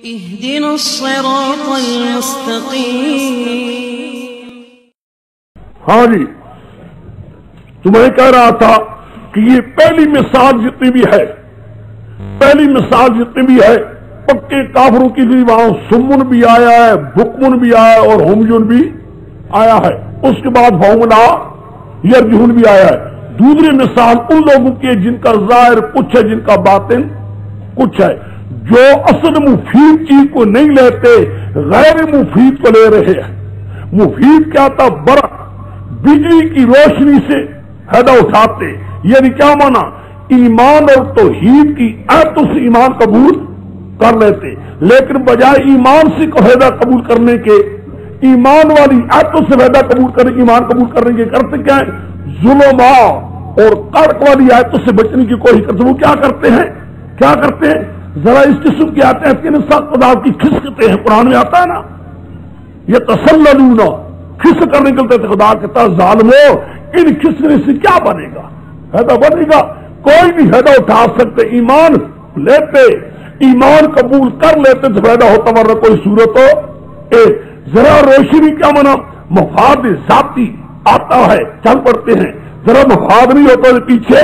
اهدنا الصراط المستقيم۔ ہاں جی، تمہیں کہہ رہا تھا کہ یہ پہلی مثال جتنی بھی ہے، پکے کافروں کی بھی وہاں سمن بھی آیا ہے، بکمن بھی آیا ہے اور ہمجن بھی آیا ہے، اس کے بعد فہمنا یرجون بھی آیا ہے۔ دوسری مثال ان لوگوں کی جن کا ظاہر کچھ ہے، جن کا باطن کچھ ہے، جو اصل مفید چیز کو نہیں لیتے، غیر مفید کو لے رہے ہیں۔ مفید کیا تھا؟ برق، بجلی کی روشنی سے فائدہ اٹھاتے، یعنی کیا مانا؟ ایمان اور توحید کی آیتوں سے ایمان قبول کر لیتے، لیکن بجائے ایمان سے فائدہ قبول کرنے کے، ایمان والی آیتوں سے فائدہ قبول کرنے کے، ایمان قبول کرنے کے کرتے کیا ہے؟ ظلمات اور قرق والی آیتوں سے بچنے کی کوشش کرتے۔ وہ کیا کرتے ہیں؟ ذرا اس قسم کی آتے ہیں کہ خدا کی کھسکتے ہیں، قرآن میں آتا ہے نا، یہ تسللون، کھس کر نکلتے تھے، خدا کہتا ظالمو ان کھسنے سے کیا بنے گا؟ فائدہ بنے گا؟ کوئی بھی فائدہ اٹھا سکتے، ایمان لیتے، ایمان قبول کر لیتے تو فائدہ ہوتا، ورنہ کوئی صورت ہو ایک ذرا روشنی کیا منا؟ مفاد ذاتی آتا ہے چل پڑتے ہیں، ذرا مفاد نہیں ہوتا تو پیچھے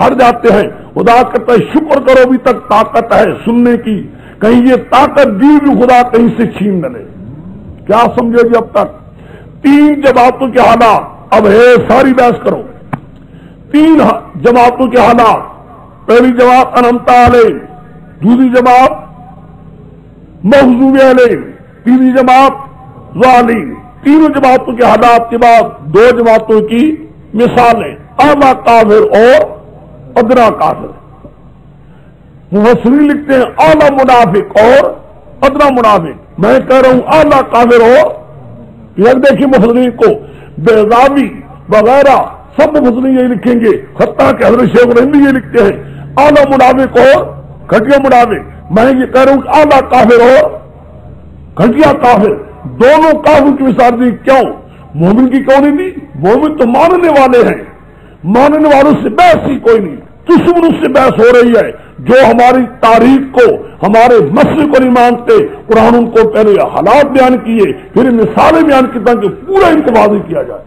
ہٹ جاتے ہیں۔ خدا کہتا ہے شکر کرو ابھی تک طاقت ہے سننے کی، کہیں یہ طاقت دی بھی خدا کہیں سے چھین نہ لے۔ کیا سمجھے گی اب تک؟ تین جماعتوں کے حالات، اب ہے ساری بحث کرو۔ تین جماعتوں کے حالات، پہلی جماعت انعمت علیہم، دوسری جماعت مغضوب علیہم، تیسری جماعت ضالین۔ تینوں جماعتوں کے حالات کے بعد دو جماعتوں کی مثالیں، اعلیٰ کافر اور ادنا کافر۔ مفسرین لکھتے ہیں اعلیٰ منافق اور ادنا منافق۔ میں کہہ رہا ہوں اعلیٰ کافر اور دیکھیے مفسرین کو بیضاوی وغیرہ سب مفسرین یہی لکھیں گے، حتیٰ کہ حضرت شیخ الہند یہ لکھتے ہیں اعلیٰ منافق اور گھٹیا منافق۔ میں یہ کہہ رہا ہوں اعلیٰ کافر اور گھٹیا کافر، دونوں کافر کی مثال دی۔ کیوں؟ مومن کی کیوں نہیں دی؟ مومن تو ماننے والے ہیں، ماننے والوں سے بحث ہی کوئی نہیں، دشمنوں سے بحث ہو رہی ہے جو ہماری تاریخ کو، ہمارے مسئلے کو نہیں مانتے۔ قرآن ان کو پہلے حالات بیان کیے، پھر مثالیں بیان کی تاکہ پورا ان کو واضح کیا جائے۔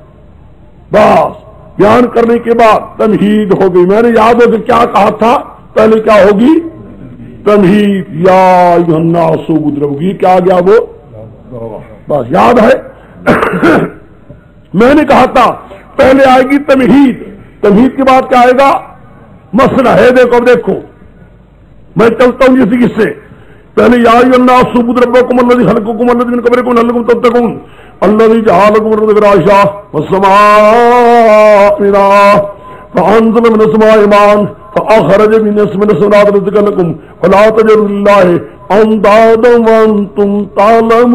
بس بیان کرنے کے بعد تمہید ہو گئی۔ میں نے یاد ہو کہ کیا کہا تھا پہلے؟ کیا ہوگی؟ تمہید، یا ایھا الناس اعبدوا ربکم، کیا آ گیا وہ؟ بس یاد ہے۔ میں نے کہا تھا پہلے آئے گی تمہید، تمہید کے بعد کیا آئے گا؟ مسئلہ ہے۔ دیکھو میں چلتا ہوں اسی کس سے۔ پہلے یا ایھا الناس اعبدوا ربکم الذی خلقکم والذین من قبلکم لعلکم تتقون الذی جعل لکم الارض فراشا والسماء بناء فانزل من السماء ماء فاخرج من الثمرات رزقا لکم فلا تجعلوا للہ اندادا وانتم تعلمون۔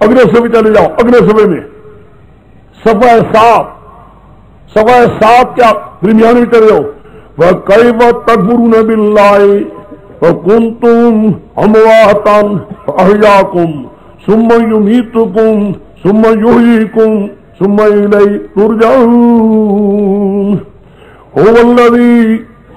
اگلے صفحے چلے جاؤ، اگلے صفحے میں صفحہ 7 کیا درمیان میں چلے جاؤ۔ وَكَيْفَ تَكْفُرُونَ بِاللَّهِ وَكُنْتُمْ أَمْوَاتًا فَأَحْيَاكُمْ ثُمَّ يُمِيتُكُمْ ثُمَّ يُحْيِيكُمْ ثُمَّ إِلَيْهِ تُرْجَعُونَ هُوَ الَّذِي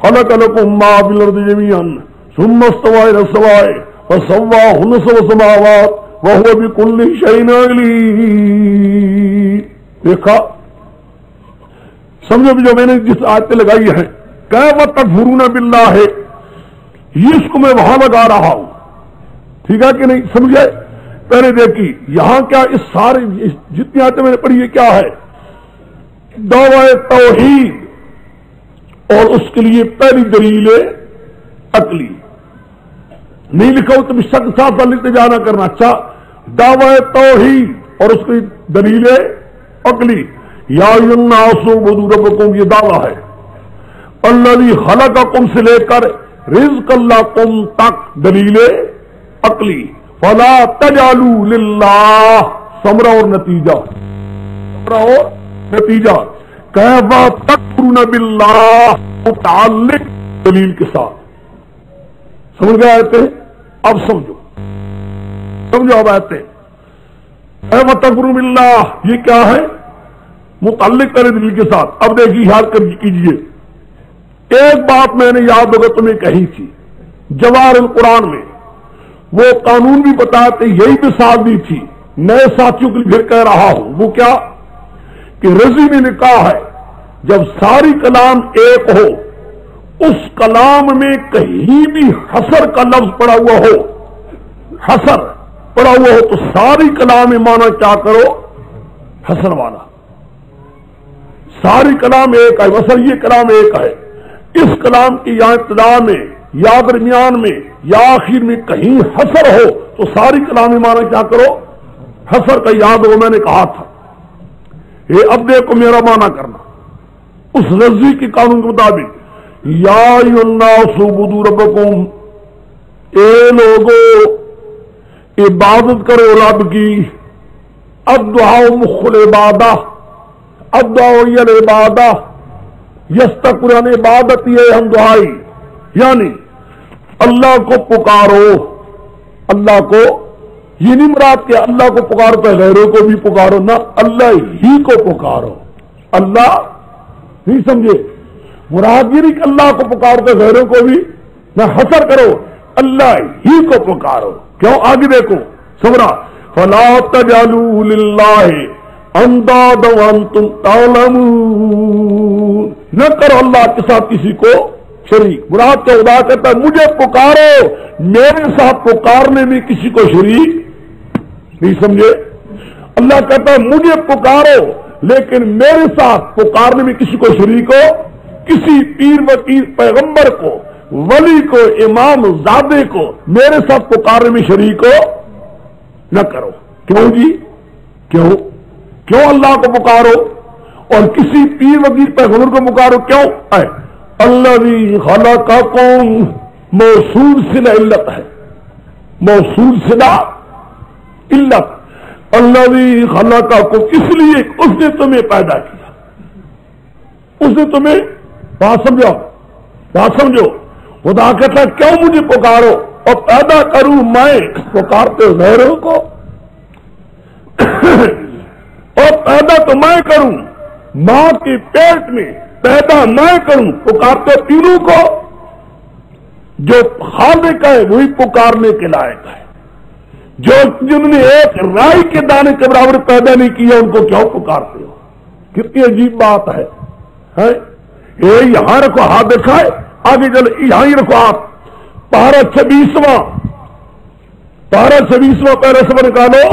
خَلَقَ لَكُم مَّا فِي الْأَرْضِ جَمِيعًا ثُمَّ اسْتَوَىٰ إِلَى السَّمَاءِ فَسَوَّاهُنَّ سَبْعَ سَمَاوَاتٍ وَهُوَ بِكُلِّ شَيْءٍ عَلِيمٌ۔ دیکھا؟ سمجھو بھی جو میں نے جس آیتیں لگائی ہیں، کیف تکفرون باللہ، یہ اس کو میں وہاں لگا رہا ہوں، ٹھیک ہے کہ نہیں؟ سمجھے؟ پہلے دیکھی یہاں کیا، اس سارے جتنی آیتیں میں نے پڑھی ہے کیا ہے؟ دعوی توحید، اور اس کے لیے پہلی دلیل عقلی نہیں لکھا ہو تو بھی شک ساتھ لکھتے جانا کرنا۔ اچھا، دعوی توحید اور اس کی دلیل عقلی، یا ایھا الناس اعبدوا ربکم، یہ دعویٰ ہے۔ الذی خلقکم سے لے کر رزق لکم تک دلیل عقلی۔ فلا تجعلوا للہ، ثمرہ اور نتیجہ، کیف تکفرون باللہ، متعلق دلیل کے ساتھ۔ سمجھ گئے آیتیں؟ اب سمجھو اب آیتیں۔ کیف تکفرون باللہ یہ کیا ہے؟ متعلق کرے دلیل کے ساتھ۔ اب دیکھیے یاد کیجیے، ایک بات میں نے یاد ہوگا تمہیں کہی تھی، جواہر القرآن میں وہ قانون بھی بتاتے، یہی مثال دی تھی، نئے ساتھیوں کے لیے پھر کہہ رہا ہوں، وہ کیا کہ رضی نے لکھا ہے جب ساری کلام ایک ہو، اس کلام میں کہیں بھی حسر کا لفظ پڑا ہوا ہو، حسر پڑا ہوا ہو تو ساری کلام میں مانا کیا کرو، حسر والا۔ ساری کلام ایک ہے، مثلا یہ کلام ایک ہے، اس کلام کی یا ابتدا میں یا درمیان میں یا آخر میں کہیں حسر ہو تو ساری کلام میں مانا کیا کرو، حسر کا۔ یاد ہو میں نے کہا تھا یہ اب دیکھو میرا مانا کرنا اس رضی کے قانون کے مطابق، یا ایھا الناس اعبدوا ربکم، اے لوگو عبادت کرو رب کی، الدعاء مخ العبادہ، الدعاء ہی العبادہ، یستقرن عبادت یہ ہم دعائی، یعنی اللہ کو پکارو، اللہ کو، یہ نہیں مراد کہ اللہ کو پکارو تو غیروں کو بھی پکارو، نہ اللہ ہی کو پکارو۔ اللہ نہیں سمجھے، مراد یہ نہیں کہ اللہ کو پکارو تو غیروں کو بھی نہ حسر کرو، اللہ ہی کو پکارو۔ کیوں؟ آگے دیکھو سمرا، فلا تجعلوا للہ اندادا وانتم تعلمون، نہ کرو اللہ کے ساتھ کسی کو شریک۔ مراد کا خدا کہتا ہے مجھے پکارو، میرے ساتھ پکارنے میں کسی کو شریک نہیں سمجھے۔ اللہ کہتا ہے مجھے پکارو لیکن میرے ساتھ پکارنے میں کسی کو شریک ہو، کسی پیر وکیل پیغمبر کو، ولی کو، امام زادے کو میرے ساتھ پکارنے میں شریک ہو نہ کرو۔ کیوں جی؟ کیوں اللہ کو پکارو اور کسی پیر وکیل پیغمبر کو پکارو؟ کیوں؟ الذی خلقکم، موصول صلہ علت ہے، موصول صلہ علت، الذی خلقکم، اس لیے اس نے تمہیں پیدا کیا، اس نے تمہیں، بات سمجھو، خدا کہتا ہے کیوں مجھے پکارو اور پیدا کروں میں، پکارتے غیروں کو، اور پیدا تو میں کروں، ماں کے پیٹ میں پیدا میں کروں، پکارتے تینوں کو، جو خالق ہے وہی پکارنے کے لائق ہے، جنہوں نے ایک رائی کے دانے کے برابر پیدا نہیں کیا ان کو کیوں پکارتے ہو؟ کتنی عجیب بات ہے۔ یہاں رکھو ہاتھ دکھائے، آگے چلو یہاں ہی رکھو ہاتھ، پارہ 26واں پہلا سبق نکالو،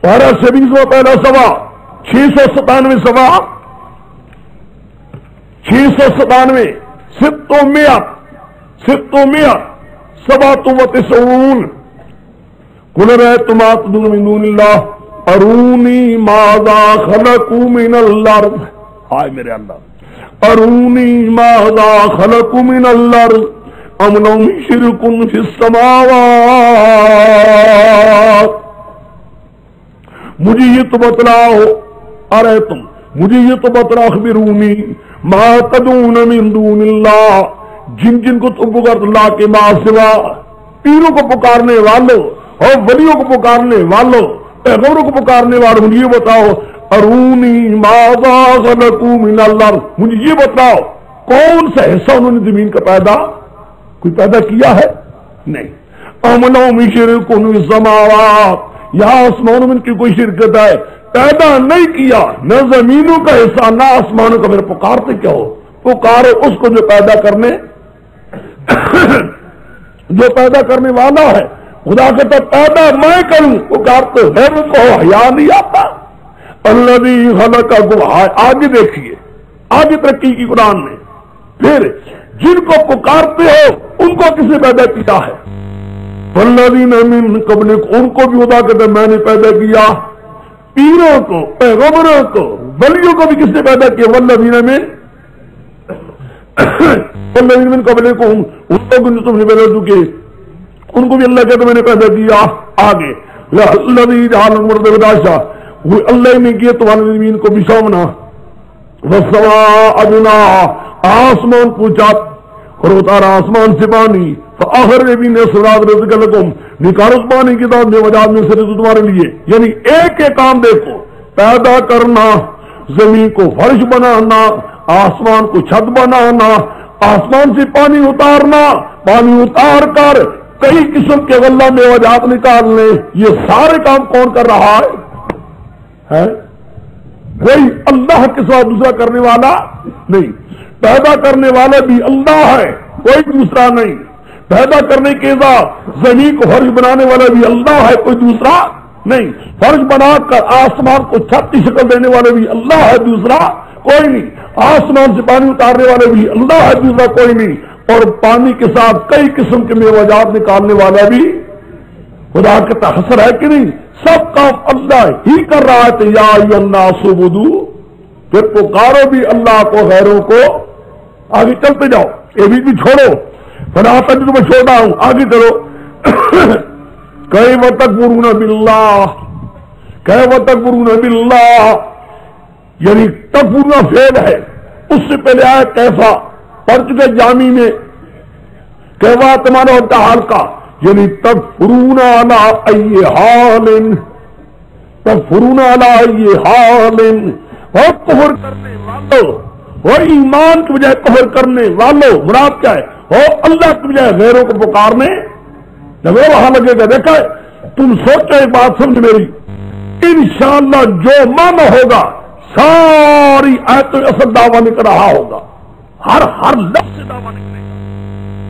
پارہ 26واں پہلا سبق، 697 سبق، 697 697 قل رأيتم ما تدعون من دون الله ارونی ماذا خلقوا من الارض، ہائے میرے اللہ، ارونی ماذا خلقوا من الارض ام لهم شرک فی السماوات، مجھے یہ تو بتلاؤ، ارے تم مجھے یہ تو بتلاؤ، اخبرونی ما تدعون من دون اللہ، جن کو تم پکارتے اللہ کے ماں سوا، پیروں کو پکارنے والوں اور ولیوں کو پکارنے والوں، پیغمبروں کو پکارنے والوں، مجھے یہ بتاؤ، ارونی ماذا خلقوا من الارض، مجھے یہ بتاؤ کون سا حصہ انہوں نے زمین کا کوئی پیدا کیا ہے؟ نہیں۔ ام لهم شرک فی السماوات، یا آسمانوں میں کی کوئی شرکت ہے؟ پیدا نہیں کیا، نہ زمینوں کا حصہ نہ آسمانوں کا، پھر پکارتے کیا ہو؟ پکارو اس کو جو پیدا کرنے والا ہے۔ خدا کہتا پیدا میں کروں، پکارتے غیر کو حیا نہیں آتا، الذی خلقکم، آگے دیکھیے، آگے ترقی کی قرآن میں، پھر جن کو پکارتے ہو ان کو کس نے پیدا کیا ہے؟ والذین من قبلکم، ان کو بھی خدا کہتا میں نے پیدا کیا، پیروں کو، پیغمبروں کو، ولیوں کو بھی کس نے پیدا کیا؟ والذین من قبلکم، ان کو بھی تم نے پیدا چکے، ان کو بھی اللہ کہتا میں نے پیدا کیا۔ آگے الذی جعل الارض فراشا، وہ اللہ نے کیا تمہاری زمین کو بچھونا، والسماء بناء، آسمان پوچھا اور اتارا آسمان سے پانی، فاخرج منہ سراب رزق لکم، نکالو پانی کی داد میں وجاد میں سے رزق تمہارے لیے۔ یعنی ایک ایک کام دیکھو، پیدا کرنا، زمین کو فرش بنانا، آسمان کو چھت بنانا، آسمان سے پانی اتارنا، پانی اتار کر کئی قسم کے غلہ میوجات نکالنے، یہ سارے کام کون کر رہا ہے؟ کوئی اللہ کے سوا دوسرا کرنے والا نہیں۔ پیدا کرنے والا بھی اللہ ہے، کوئی دوسرا نہیں۔ پیدا کرنے کے بعد زمین کو فرش بنانے والا بھی اللہ ہے، کوئی دوسرا نہیں۔ فرش بنا کر آسمان کو چھت کی شکل دینے والا بھی اللہ ہے، دوسرا کوئی نہیں۔ آسمان سے پانی اتارنے والا بھی اللہ ہے، دوسرا کوئی نہیں۔ اور پانی کے ساتھ کئی قسم کے میوجات نکالنے والا بھی خدا کا تحسر ہے کہ نہیں؟ سب کام اللہ ہی کر رہا ہے۔ یا ایھا الناس اعبدوا، پھر پکارو بھی اللہ کو، غیروں کو۔ آگے چلتے جاؤ، یہ بھی چھوڑو، فلا تک میں چھوڑا ہوں، آگے چلو۔ کیف تکفرون باللہ، کیف تکفرون باللہ، یعنی تکفرون فعل ہے، اس سے پہلے آیا کیفا، پڑھ چکے جامی میں۔ کیفا تمہارا ہوتا حال کا، یعنی تکفرون علی ای حال، تکفرون علی ای حال، اور کفر کرنے والوں، اور ایمان کی بجائے کفر کرنے والوں، مراد کیا ہے؟ اور اللہ کی بجائے غیروں کو پکارنے، جب وہ وہاں لگے گا۔ دیکھا تم سوچو ایک بات سمجھ میری، انشاءاللہ جو مانا ہوگا ساری آیت اصل دعویٰ نکل رہا ہوگا، ہر لفظ سے دعویٰ نکلے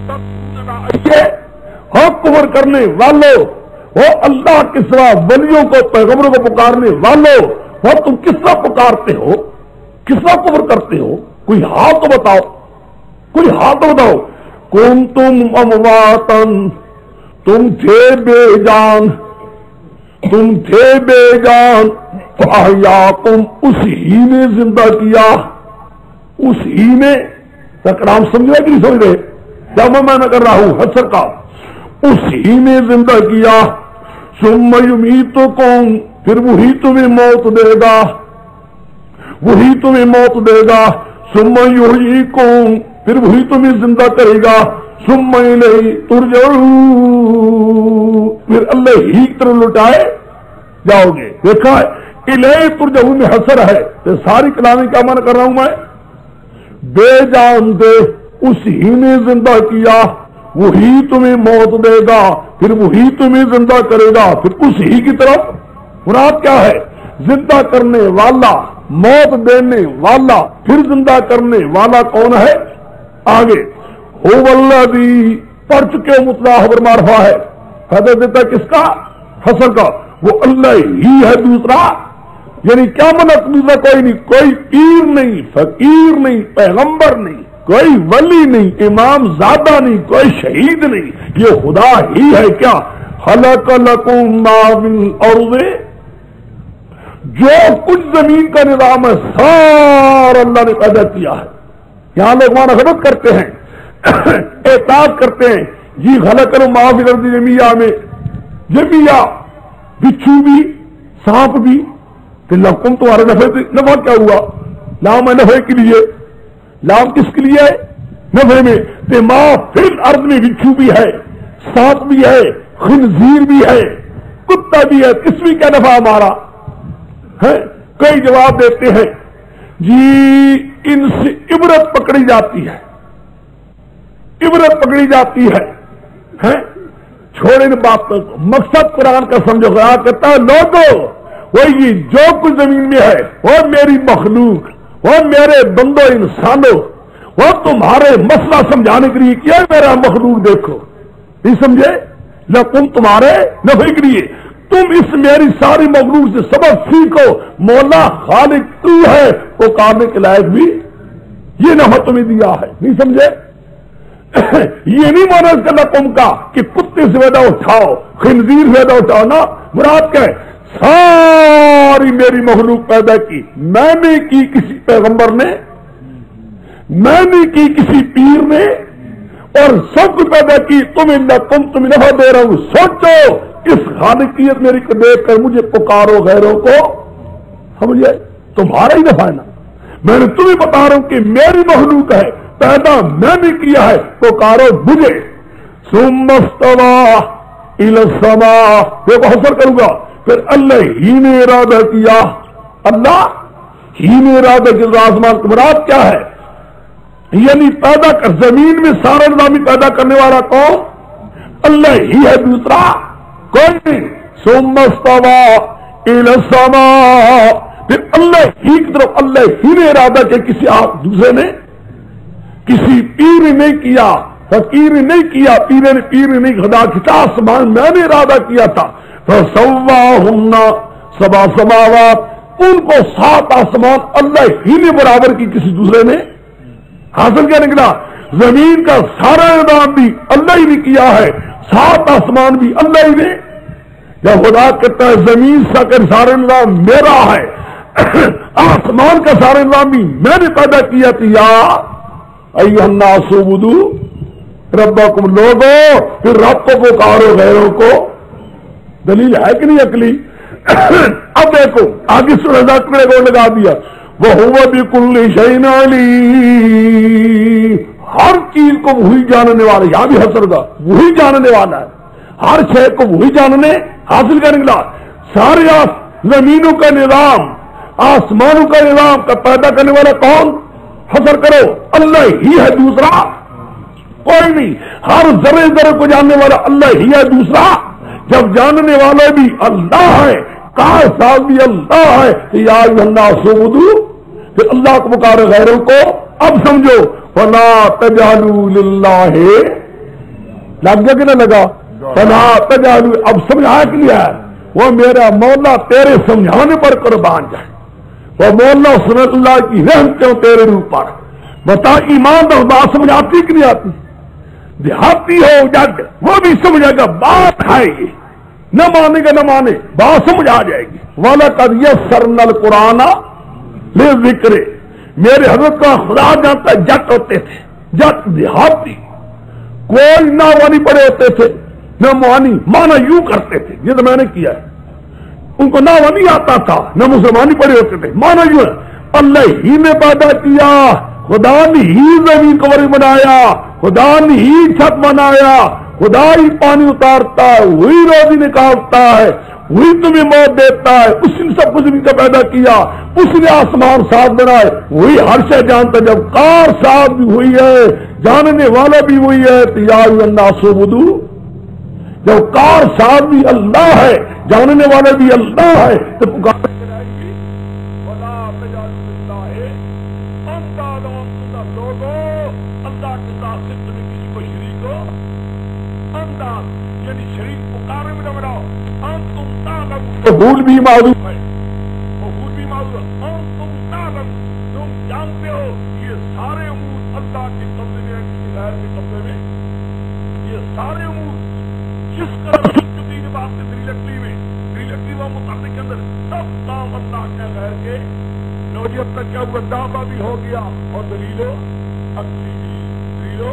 گا۔ ہو کفر کرنے والوں، ہو اللہ کے سوا ولیوں کو، پیغمبروں کو پکارنے والوں، ہو تم کس طرح پکارتے ہو، کس طرح کفر کرتے ہو؟ کوئی حال تو بتاؤ، کوئی حال تو بتاؤ۔ کنتم امواتن، تم تھے بے جان، تم تھے بے جان، فاحیاکم، اسی نے زندہ کیا، اسی نے۔ کلام سمجھ رہے کہ نہیں سمجھ رہے؟ جب میں نہ کر رہا ہوں حسر کا، اسی نے زندہ کیا۔ ثم یمیتکم، پھر وہی تمہیں موت دے گا، وہی تمہیں موت دے گا۔ ثم یحییکم، پھر وہی تمہیں زندہ کرے گا۔ ثم الیہ ترجعون، پھر اللہ ہی کی طرف لوٹائے جاؤ گے۔ دیکھا الیہ ترجعون میں حسر ہے، تو ساری کلامی کیا معنی کر رہا ہوں میں؟ بے جان دے، اسی نے زندہ کیا، وہی تمہیں موت دے گا، پھر وہی تمہیں زندہ کرے گا، پھر اسی کی طرف۔ مراد کیا ہے؟ زندہ کرنے والا، موت دینے والا، پھر زندہ کرنے والا کون ہے؟ آگے هو الذی، پڑھ چکے ہو مطلع خبر معرفہ ہے، فائدہ دیتا کس کا؟ حسر کا۔ وہ اللہ ہی ہے، دوسرا یعنی کیا منت دوسرا کوئی نہیں، کوئی پیر نہیں، فقیر نہیں، پیغمبر نہیں، کوئی ولی نہیں، امام زادہ نہیں، کوئی شہید نہیں، یہ خدا ہی ہے۔ کیا؟ خلق لکم ما فی الارض، جو کچھ زمین کا نظام ہے سارا اللہ نے پیدا کیا ہے۔ یہاں لوگ مانا غلط کرتے ہیں، اعتراض کرتے ہیں، جی خلق لکم ما فی الارض جمیعا میں، جمیعا بچھو بھی، سانپ بھی، کہ لکم تمہارے نفع کیا ہوا؟ لام ہے نفع کے لیے، لام کس کے لیے ہے؟ نفع میں۔ تو ما فی الارض میں بچھو بھی ہے، سانپ بھی ہے، خنزیر بھی ہے، کتا بھی ہے، اس میں کیا نفع ہمارا ہے؟ کئی جواب دیتے ہیں جی ان سے عبرت پکڑی جاتی ہے، عبرت پکڑی جاتی ہے۔ چھوڑے ان بات کو، مقصد قرآن کا سمجھو۔ قرآن کہتا ہے لوگوں، وہی جو کچھ زمین میں ہے وہ میری مخلوق، وہ میرے بندوں انسانوں، وہ تمہارے مسئلہ سمجھانے کے لیے کیا میرا مخلوق دیکھو، نہیں سمجھے؟ لکم تمہارے نفع کے لیے، تم اس میری ساری مخلوق سے سبق سیکھو۔ مولا خالق تو ہے، وہ کارنے کے لائق بھی یہ نفع تمہیں دیا ہے، نہیں سمجھے؟ یہ نہیں مانا اس کا لکم کا کہ کتے سے پیدا اٹھاؤ، خنزیر سے پیدا اٹھاؤ، نا۔ مراد کیا ہے؟ ساری میری مخلوق پیدا کی، میں نے کی کسی پیغمبر نے، میں نے کی کسی پیر نے، اور سب کو پیدا کی تمہیں تمہیں نفع دے رہا ہوں۔ سوچو اس خالقیت میری کو دیکھ کر مجھے پکارو، غیروں کو سمجھے؟ تمہارا ہی نفع ہے نا، میں نے تمہیں بتا رہا ہوں کہ میری مخلوق ہے، پیدا میں نے کیا ہے، پکارو مجھے۔ ثم استوى الى السماء، دیکھو حسر کروں گا، پھر اللہ ہی نے ارادہ کیا، اللہ ہی نے ارادہ کہ آسمان کی مراد کیا ہے؟ یعنی پیدا کر زمین میں سارا نظامی پیدا کرنے والا کون؟ اللہ ہی ہے، دوسرا کوئی نہیں۔ ثم استوى الى السماء، پھر اللہ ہی کی طرف اللہ ہی نے ارادہ کہ کسی دوسرے نے، کسی پیر نے نہیں کیا، فقیر نے نہیں کیا، پیر نے نہیں، خدا کہتا آسمان میں نے ارادہ کیا تھا۔ فسواہن سبع سماوات، ان کو 7 آسمان اللہ ہی نے برابر کی، کسی دوسرے نے حاصل کیا نکلا؟ زمین کا سارا نظام بھی اللہ ہی نے کیا ہے، 7 آسمان بھی اللہ ہی نے۔ جب خدا کہتا ہے زمین کا سارا نظام میرا ہے، آسمان کا سارا نظام بھی میں نے پیدا کیا تھا، یا ایھا الناس اعبدوا ربکم، لوگو پھر رب کو پکارو غیروں کو۔ دلیل ہے کہ نہیں عقلی؟ اب دیکھو آگے سورہ ٹکڑے کو لگا دیا، وَهُوَ بِكُلِّ شَيْءٍ عَلِيمٌ، ہر چیز کو وہی جاننے والا، یہاں بھی حسر کا وہی جاننے والا ہے، ہر شے کو وہی جاننے حاصل کرنے والا، سارے زمینوں کا نظام، آسمانوں کا نظام کا پیدا کرنے والا کون؟ حسر کرو اللہ ہی ہے، دوسرا کوئی نہیں۔ ہر ذرے ذرے کو جاننے والا اللہ ہی ہے، دوسرا جب جاننے والا بھی اللہ ہے، کار ساز بھی اللہ ہے، یا ایھا الناس اعبدوا، پھر اللہ کو پکارے غیروں کو۔ اب سمجھو فلا تجعلوا للہ، لگ گیا کہ نہ لگا؟ فلا تجعلوا، اب سمجھایا کہ لیا ہے؟ وہ میرا مولا تیرے سمجھانے پر قربان جائے، وہ مولا سنت اللہ کی رحمتوں تیرے روح پر۔ بتا ایماندار بات سمجھ آتی کہ نہیں آتی؟ دیہاتی ہو جگ وہ بھی سمجھے گا بات ہے یہ، نہ مانے گا نہ مانے، بات سمجھ آ جائے گی۔ وَلَقَدْ يَسَّرْنَا الْقُرْآنَ لِلذِّكْرِ، میرے حضرت کا خدا جانتا ہے جٹ ہوتے تھے، جٹ دیہاتی، کوئی نہ وانی پڑے ہوتے تھے نہ موانی، مانا یوں کرتے تھے، یہ تو میں نے کیا ہے، ان کو نہ وانی آتا تھا نہ مسلمانی پڑے ہوتے تھے، مانا یوں ہے اللہ ہی نے پیدا کیا، خدا نے ہی زمین کو بنایا، خدا نے ہی چھت بنایا، خدا ہی پانی اتارتا ہے، وہی روزی نکالتا ہے، وہی تمہیں موت دیتا ہے، اس نے سب کچھ زمین کا پیدا کیا، اس نے آسمان ساتھ بنائے، وہی ہر شے جانتا ہے۔ جب کار ساتھ بھی ہوئی ہے، جاننے والا بھی وہی ہے، تو یا ایھا الناس اعبدوا، جب کار ساتھ بھی اللہ ہے، جاننے والا بھی اللہ ہے، تو پکار بھول بھی معذور ہے، بھول بھی معذور ہے، تم تعلم، تم جانتے ہو یہ سارے امور اللہ کے قبضے میں، کسی غیر کے قبضے میں، یہ سارے امور جس قدر تین بات سے تریلکٹی و متعلق کے اندر سب کام اللہ کے غیر کے لو جی اب تک کیا ہوا، دعویٰ بھی ہو گیا اور دلیلو عقلی بھی، دلیلو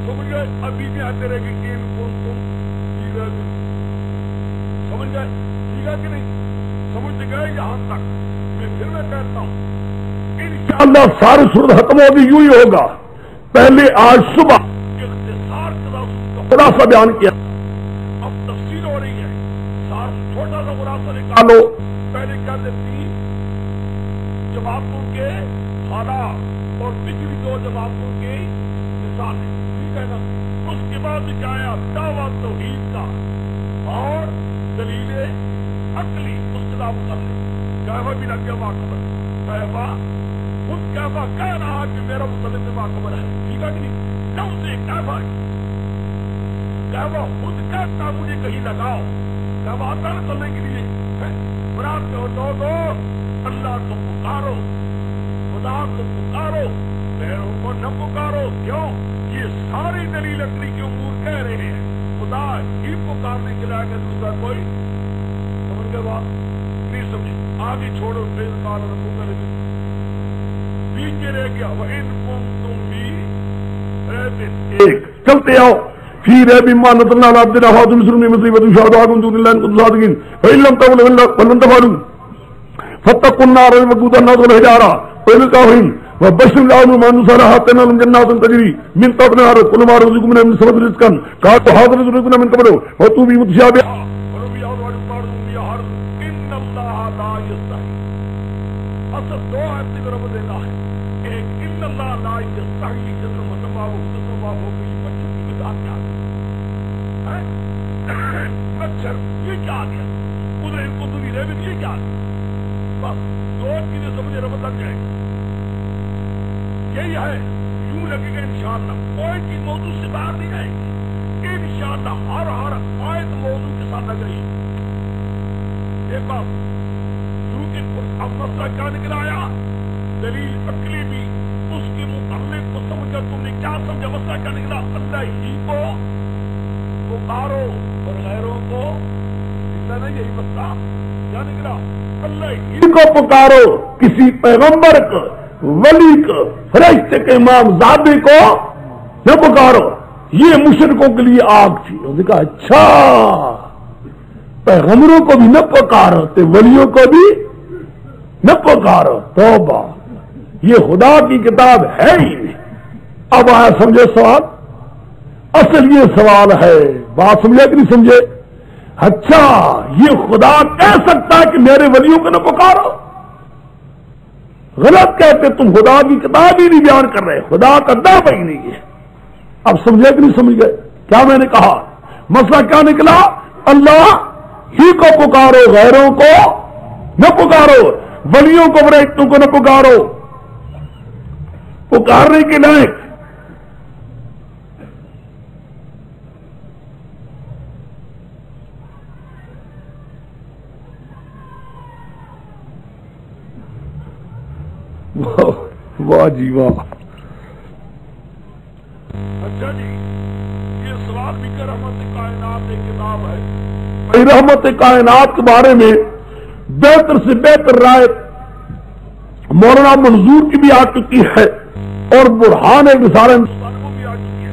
سمجھ گئے، ابھی بھی آتے رہے گی ان کن تم سمجھ گئے، ٹھیک ہے کہ نہیں؟ سمجھ گئے یہاں تک؟ میں کہتا ہوں انشاءاللہ ساری صورت ختم ہوگی، یوں ہی ہوگا۔ پہلے آج صبح اختصار خلاصہ بیان کیا، اب تفصیل ہو رہی ہے، چھوٹا سا خلاصہ نکالو۔ پہلے کیا دیتی جماعتوں کے حالات اور پچھلی 2 جماعتوں کی مثالیں، ٹھیک ہے نا؟ اس کے بعد کیا آیا؟ دعویٰ توحید کا اور دلیل عقلی استدلال کرنے، کہوا بھی لگ گیا باخبر، کہوا خود کہوا کہہ رہا کہ میرا مطلب باخبر ہے، ٹھیک ہے کہ نہیں؟ نہ اسے کہوا خود کہتا مجھے کہیں لگاؤ، کہوا آتا ہے چلنے کے لیے، مراد کہ لوگو اللہ کو پکارو، خدا کو پکارو، غیروں کو نہ پکارو۔ کیوں؟ یہ ساری دلیل عقلی کے امور کہہ رہے ہیں، خدا ہی پکارنے کے لائق ہے، دوسرا کوئی سمجھ گئے بات نہیں سمجھی؟ آگے چھوڑو، فیض کال رکھو کرے گی، پیچھے رہ گیا وَإِن كُنتُم فِي رَيْبٍ، چلتے آؤ فی ریب مما نزلنا علی عبدنا فاتوا بسورۃ من مثلہ وادعوا شہداءکم من دون اللہ ان کنتم صادقین فإن لم تفعلوا ولن تفعلوا فاتقوا النار التي الناس والحجارة وإن الكافرين وبشر العالمين من نصر حتى لهم جنات تجري من تحتها الأنهار كل ما رزقكم من ثمرة رزقا قالوا هذا رزقنا من قبل وأتوا به متشابها إن الله لا يستحي ولا یستحیی جسم تمام ہو گئی مچھر کی مثال کیا ہے مچھر یہ کیا گیا قدرتی ریبت یہ کیا بس دو چیزیں سمجھے رب لگ جائے گی یہی ہے یوں لگے گا انشاءاللہ کوئی چیز موضوع سے باہر نہیں آئے گی انشاءاللہ ہر آیت موضوع کے ساتھ لگ رہی ہے ایک بات اب مسئلہ کیا نکلایا دلیل عقلی بھی اس کے متعلق کو سمجھ کر تم نے کیا سمجھا مسئلہ کیا نکلا اللہ ہی کو پکارو اور غیروں کو نکلا نہیں یہی مسئلہ کیا نکلا اللہ ہی کو پکارو کسی پیغمبر کو ولی کو فرشتے کے امام زادے کو نہ پکارو یہ مشرکوں کے لیے آگ تھی انہوں نے کہا اچھا پیغمبروں کو بھی نہ پکارو تے ولیوں کو بھی نہ پکارو توبہ یہ خدا کی کتاب ہے ہی نہیں اب آیا سمجھے سوال اصل یہ سوال ہے بات سمجھے کہ نہیں سمجھے اچھا یہ خدا کہہ سکتا ہے کہ میرے ولیوں کو نہ پکارو غلط کہتے تم خدا کی کتاب ہی نہیں بیان کر رہے خدا کا دعویٰ ہی نہیں ہے اب سمجھے کہ نہیں سمجھ گئے کیا میں نے کہا مسئلہ کیا نکلا اللہ ہی کو پکارو غیروں کو نہ پکارو ولیوں کو فرشتوں کو نہ پکارو پکارنے کے لائق واہ جی واہ اچھا جی یہ سوال بھی کہ رحمت کائنات ایک کتاب ہے رحمت کائنات کے بارے میں بہتر سے بہتر رائے مولانا منظور کی بھی آ چکی ہے اور برہان رسالہ ہندوستان کو بھی آ چکی ہے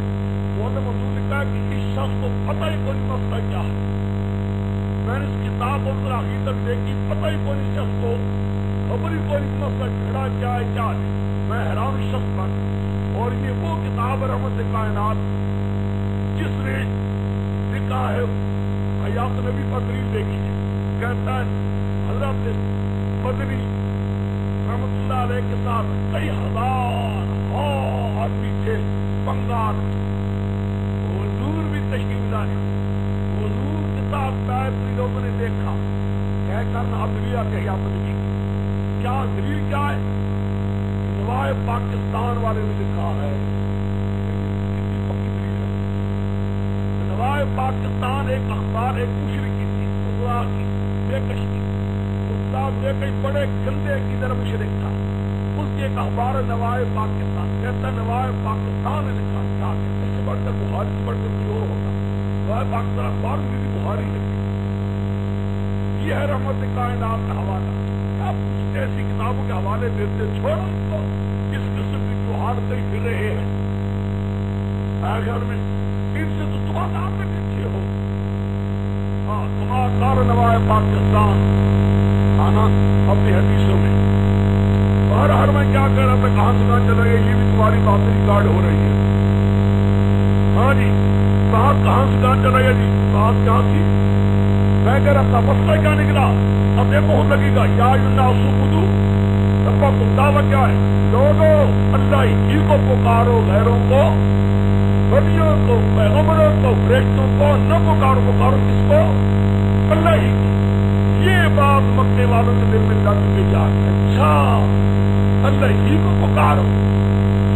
مولانا منظور نے کہا کہ اس شخص کو پتہ ہی کوئی مسئلہ کیا ہے میں نے اس کتاب اور آخر تک دیکھی پتہ ہی کوئی شخص کو خبر ہی کوئی مسئلہ کھڑا کیا ہے کیا ہے میں حیران شخص بن اور یہ وہ کتاب رحمت کائنات جس نے لکھا ہے حیات نبی پر دلیل دیکھی ہے کہتا ہے حضرت مدنی رحمت اللہ علیہ کے ساتھ کئی ہزار آدمی تھے بنگال حضور بھی تشریف لائے حضور کے ساتھ بیعت لوگوں نے دیکھا کہہ کر عدلیہ کے حیات نبی کیا دلیل کیا ہے نوائے پاکستان والے نے لکھا ہے نوائے پاکستان ایک اخبار ایک مشرقی تھی خدا کی بے کشتی استاد بے کش بڑے گندے کی طرح مشرق تھا اس کی ایک اخبار نوائے پاکستان کہتا نوائے پاکستان نے لکھا کیا اس سے بڑھ کر بخاری سے بڑھ کر کوئی اور ہوگا نوائے پاکستان اخبار میں بھی بخاری لکھی یہ ہے رحمت کائنات کا حوالہ آپ ایسی کتابوں کے حوالے دیتے چھوڑ تو اس قسم کی جو حالتیں پھر رہے ہیں آخر میں ان سے تو تمہارا آپ میں پیچھے ہو ہاں تمہارا سارا نوائے پاکستان آنا اپنی حدیثوں میں ہر میں کیا کہہ رہا تھا کہاں سے کہاں چلا گیا یہ بھی تمہاری باتیں ریکارڈ ہو رہی ہے ہاں جی کہاں سے کہاں چلا گیا جی بات کہاں تھی میں کہہ رہا تھا مسئلہ کیا نکلا اب دیکھو لگے گا یا سبدو سب کا دعویٰ کیا ہے لوگوں اللہ ہی کو پکارو غیروں کو ولیوں کو پیغمبروں کو فرشتوں کو نہ پکارو پکارو کس کو اللہ ہی یہ بات مکے والوں کے دل میں لگ کے جا اچھا اللہ ہی کو پکارو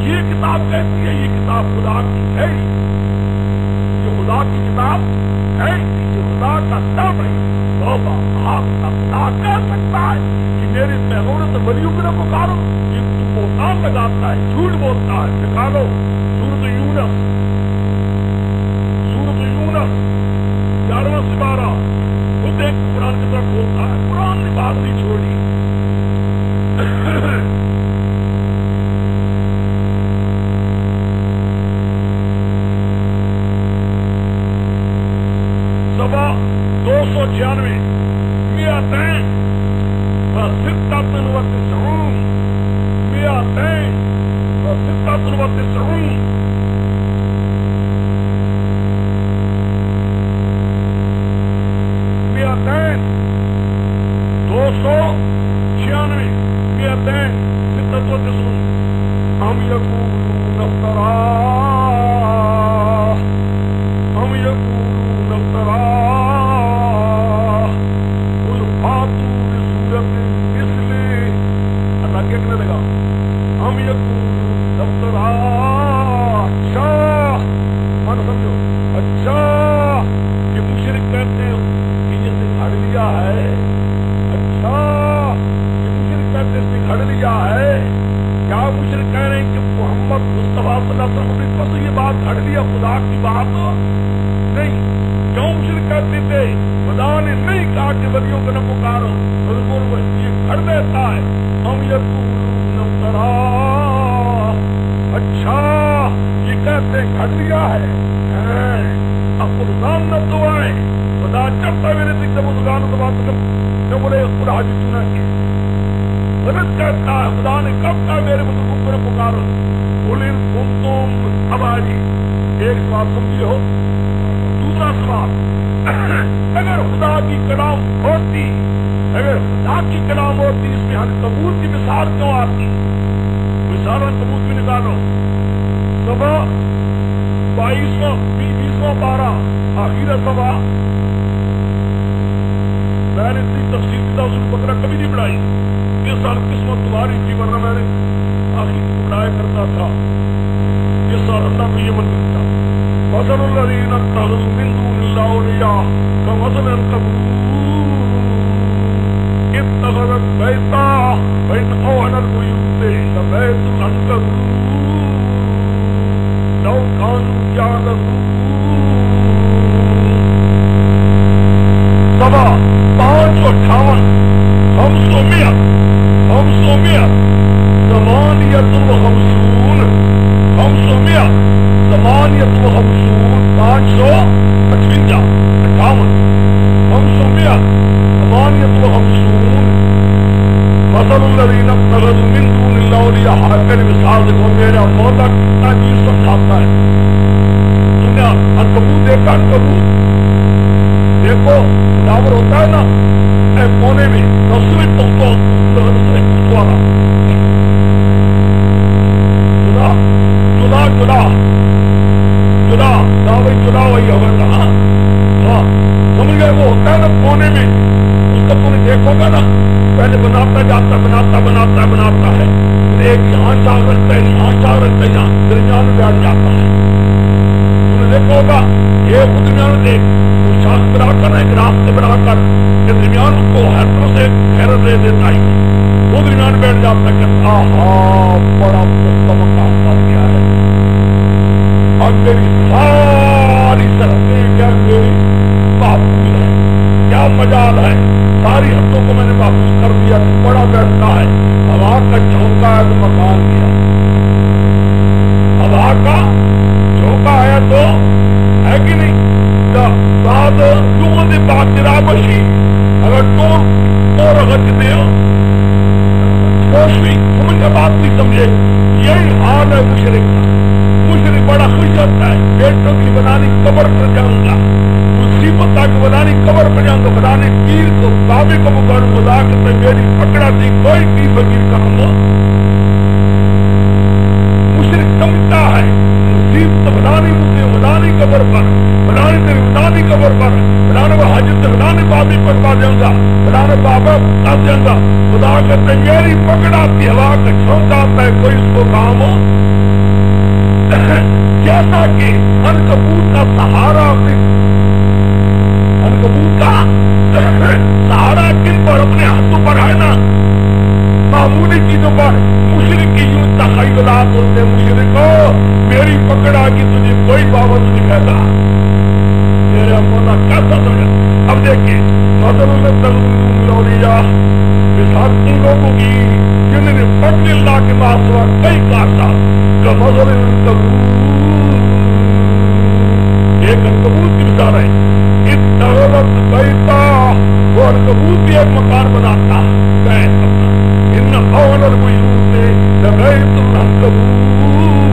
یہ کتاب کہتی ہے یہ کتاب خدا کی ہے یہ خدا کی کتاب ہے یہ خدا کا دم ہے آپ کا خدا کہہ سکتا ہے کہ میرے پیغمبروں سے ولیوں کو نہ پکارو یہ تو بہتان لگاتا ہے جھوٹ بولتا ہے نکالو سورۃ یونس 11واں سپارہ خود ایک قرآن کی طرف بولتا ہے قرآن نے بات نہیں چھوڑی سبا 296 مئتين وستة وتسعون 296 296 296 يقولون افتراه أم يقولون افتراه قل فاتوا بسورة مثله اللہ کیا کہنے لگا ہم يقولون افتراه اچھا مان سمجھو اچھا کہ مشرک کہتے ہیں کہ یہ سے گھڑ لیا ہے اچھا کہ مشرک کہتے ہیں اس نے گھڑ لیا ہے کیا مشرک کہہ رہے ہیں کہ محمد مصطفیٰ صلی اللہ علیہ وسلم نے بس یہ بات گھڑ لیا خدا کی بات نہیں کیوں مشرک کہتے تھے خدا نے نہیں کہا کہ ولیوں کو نہ پکارو یہ گھڑ دیتا ہے ہم یقولون افتراه اچھا یہ کہتے ہیں گھڑ لیا ہے اب قرآن نہ تو آئے خدا چڑھتا میرے دکھ جب قرآن تو بات جو بولے خدا حاجی چنا کے غلط کہتا ہے خدا نے کب کہا میرے بزرگوں کو پکارو بولے تم اب آجی ایک سوال سمجھے ہو دوسرا سوال اگر خدا کی کلام ہوتی اگر خدا کی کلام ہوتی اس میں عنکبوت کی مثال کیوں آتی مثال عنکبوت بھی نکالو صبح 22واں پارہ آخر صبح میں نے اتنی تفصیل کی تفصیل بکرا کبھی نہیں پڑھائی یہ سال قسمت تمہاری تھی ورنہ میں نے آخر پڑھایا کرتا تھا یہ سال اللہ کو یہ منظر تھا مثل الذین اتخذوا من دون اللہ اولیاء کمثل العنکبوت اتخذت بیتا بین اوہن البیوت لبیت العنکبوت لو كانوا يعلمون سبا 558 500 ثمانية وخمسون 500 ثمانية وخمسون 558 500 ثمانية وخمسون مثل الذين اتخذوا من دون الله اولیاء میری مثال دیکھو میرا مولا کتنا چیز سمجھاتا ہے تم نے عنکبوت دیکھا عنکبوت دیکھو جانور ہوتا ہے نا اے کونے میں نسلی پختو والا جدا دعوی جدا وہی ہوگا ہاں سمجھ گئے وہ ہوتا ہے نا کونے میں اس کا تم دیکھو گا نا پہلے بناتا جاتا ہے پھر ایک یہاں چار رکھتا ہے یہاں چار رکھتا ہے یہاں درمیان میں بیٹھ جاتا ہے تم نے دیکھا ہوگا یہ خود درمیان دیکھ وہ شاخ بنا کر ایک راستے بنا کر کے درمیان کو ہر طرح سے گھیرا دے دیتا ہے وہ درمیان بیٹھ جاتا ہے کہ آہا بڑا مکان کر گیا ہے اور میری ساری سرحدیں کیا میری محفوظ ہے کیا مجال ہے ساری حدوں کو میں نے محفوظ کر دیا بڑا بیٹھتا ہے ہوا کا جھونکا ہے تو مکان گیا ہوا کا جھونکا ہے تو ہے کہ نہیں بعد لوگوں نے بات کرا بشی اگر ٹور رکھتے ہو روشنی سمجھ کا بات نہیں سمجھے یہی حال ہے مشرک کا مشرک بڑا خوش ہوتا ہے بیٹوں کی بنانی قبر پر جاؤں گا مصیبت آ کے بنانی قبر پر جاؤں گا بنانی پیر کو بابے کو پکڑوں خدا کہ میری پکڑا تھی کوئی پیر فقیر کام ہو مشرک سمجھتا ہے مصیبت بنانی مجھے بنانی قبر پر بنانی تیری بنانی قبر پر بنانے وہ حاجت بنانے بابی پر پا جاؤں گا بنانے بابا پا جاؤں گا خدا کہتے میری پکڑا تھی ہوا کا چھونکا آتا ہے کوئی اس کو کام ہو جیسا کہ عنکبوت کا سہارا عنکبوت کا سہارا کن پر اپنے ہاتھوں پر ہے نا معمولی چیزوں پر مشرک کی یوں تخیلات ہوتے ہیں مشرک کو میری پکڑا کی تجھے کوئی پابند نہیں کہتا میرا مولا کیسا سمجھا اب دیکھیں مثل الاولیاء مثال ان لوگوں کی جنہوں نے فضل اللہ کے ماسوا کئی کاشا کا مثل العنکبوت ایک عنکبوت کی مثال ہے اتخذت بیتا وہ عنکبوت بھی ایک مکان بناتا ہے ان اول البیوت لبیت العنکبوت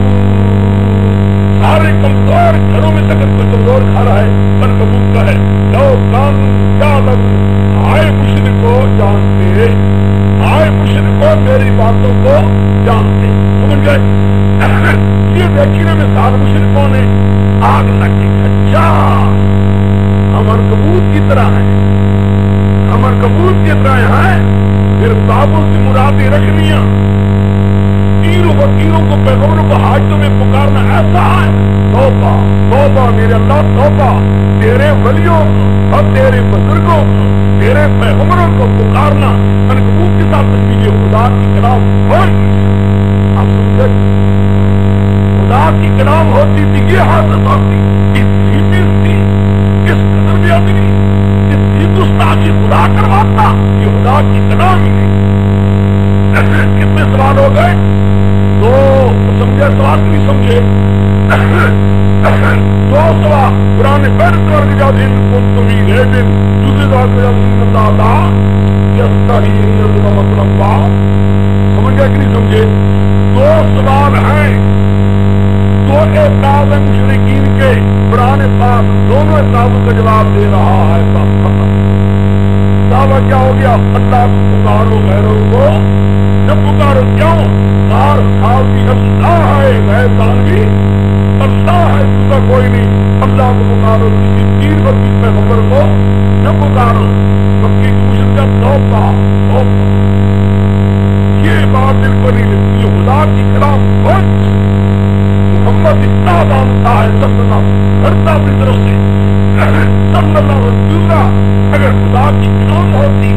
سارے کمزور گھروں میں سے اگر کوئی کمزور گھر ہے عنکبوت کا ہے لو کانوا یعلمون آئے مشرکو جانتے آئے مشرکو میری باتوں کو جانتے سمجھ گئے یہ دیکھی نا مثال مشرکوں نے آگ لگی اچھا ہمر کبوت کی طرح ہے ہمر کبوت کی طرح ہے پھر بابوں سے مرادیں رکھ لیا تیروں فقیروں کو پیغمبروں کو حاجتوں میں پکارنا ایسا ہے توبہ توبہ میرے اللہ توبہ تیرے ولیوں کو اور تیرے بزرگوں کو تیرے پیغمبروں کو پکارنا عنکبوت کے ساتھ تشبیہ خدا کی کلام ہوئی آپ سمجھے خدا کی کلام ہوتی تھی یہ حاصل ہوتی اتنی تھی کس قدر بھی آدمی اتنی گستاخی خدا کرواتا یہ خدا کی کلام ہی نہیں کتنے سوال ہو گئے دو سمجھے سوال نہیں سمجھے دو سوال قرآن پہلے سوال کی جاتی تمہیں لیکن دوسرے سوال کی جاتی دادا مطلب سمجھ گیا کہ نہیں سمجھے دو سوال ہیں دو اعتراض ہیں مشرکین کے قرآن پاک دونوں اعتراضوں کا جواب دے رہا ہے دعویٰ کیا ہو گیا اللہ کو پکارو غیروں کو جب پکارو کیوں ہر حال بھی اللہ ہے غیر ثانوی اللہ ہے دوسرا کوئی نہیں اللہ کو پکارو کسی تین وقت پیغمبر کو جب پکارو مکی کی مشرکت توبہ توبہ یہ بات دل کو نہیں لگتی یہ خدا کی کلام بہت محمد اتنا مانتا ہے صلی اللہ کرتا اپنی طرف سے صلی اللہ دوسرا اگر خدا کی کلام ہوتی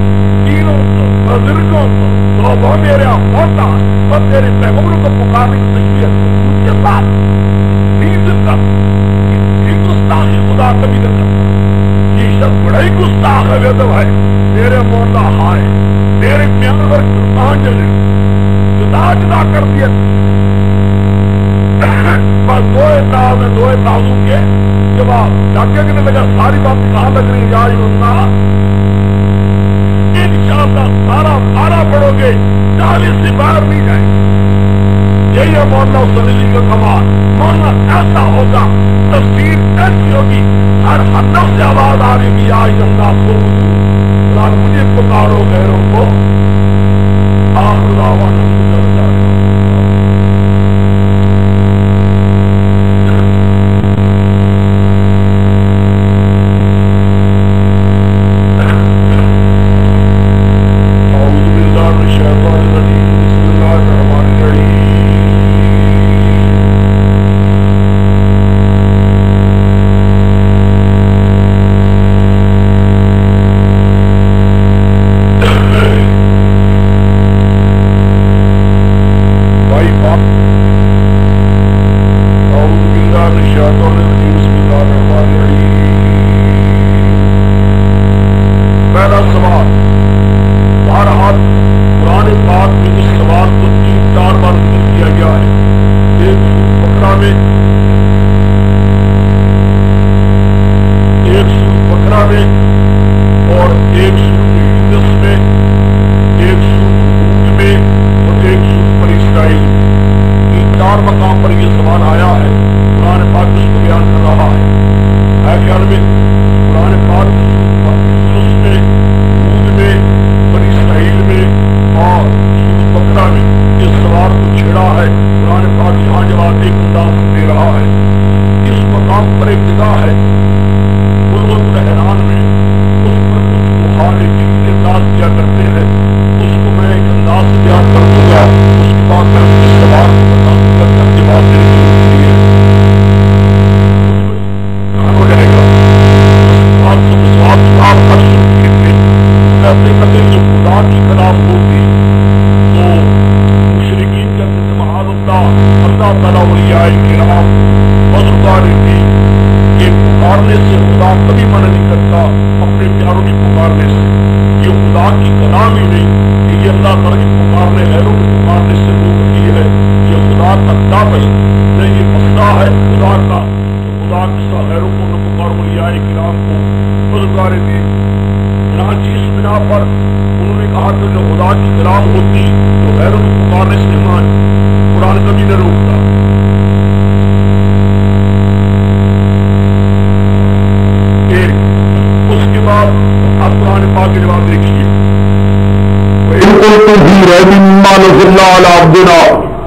تینوں کو بزرگوں کو تو وہ میرے ہوتا اور تیرے پیغمبروں کو پکارنے کی تشبیہ ان کے ساتھ نہیں سکتا یہ گستاخی خدا کبھی نہ کرتا یہ شخص بڑا ہی گستاخ ہے ویدو ہے تیرے مولا ہائے تیرے پیار پر قربان جلے جدا جدا کر دیا بس دو اعتراض ہیں دو اعتراضوں کے جواب جاگے کہ نہیں لگا ساری باتیں کہاں لگ رہی جائے انشاءاللہ سارا پارا پڑھو گے 40 سے باہر نہیں جائیں یہی ہے مولانا صلی کا کمال مولانا ایسا ہوگا تفسیر ایسی ہوگی ہر حنف سے آواز آ رہی بھی آئی اللہ کو قرآن مجھے پکارو غیروں کو آخر دعوانا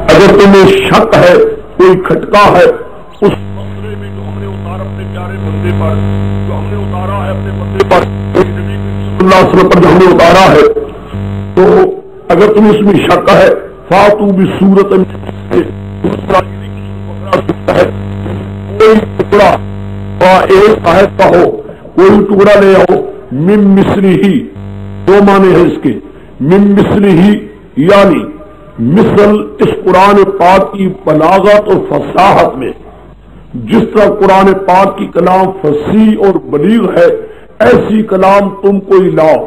اگر تمہیں شک ہے کوئی کھٹکا ہے اس مسئلے میں جو ہم نے اتارا اپنے پیارے بندے پر، جو ہم نے اتارا ہے اپنے بندے پر، نبی صلی اللہ علیہ وسلم پر جو ہم نے اتارا ہے، تو اگر تمہیں اس میں شک ہے فاتو بصورت کوئی ٹکڑا ایک آیت کا ہو، کوئی ٹکڑا لے آؤ، من مثلی ہی، دو معنی ہے اس کے، من مثلی ہی یعنی مثل اس قرآن پاک کی بلاغت اور فصاحت میں، جس طرح قرآن پاک کی کلام فصیح اور بلیغ ہے، ایسی کلام تم کوئی لاؤ،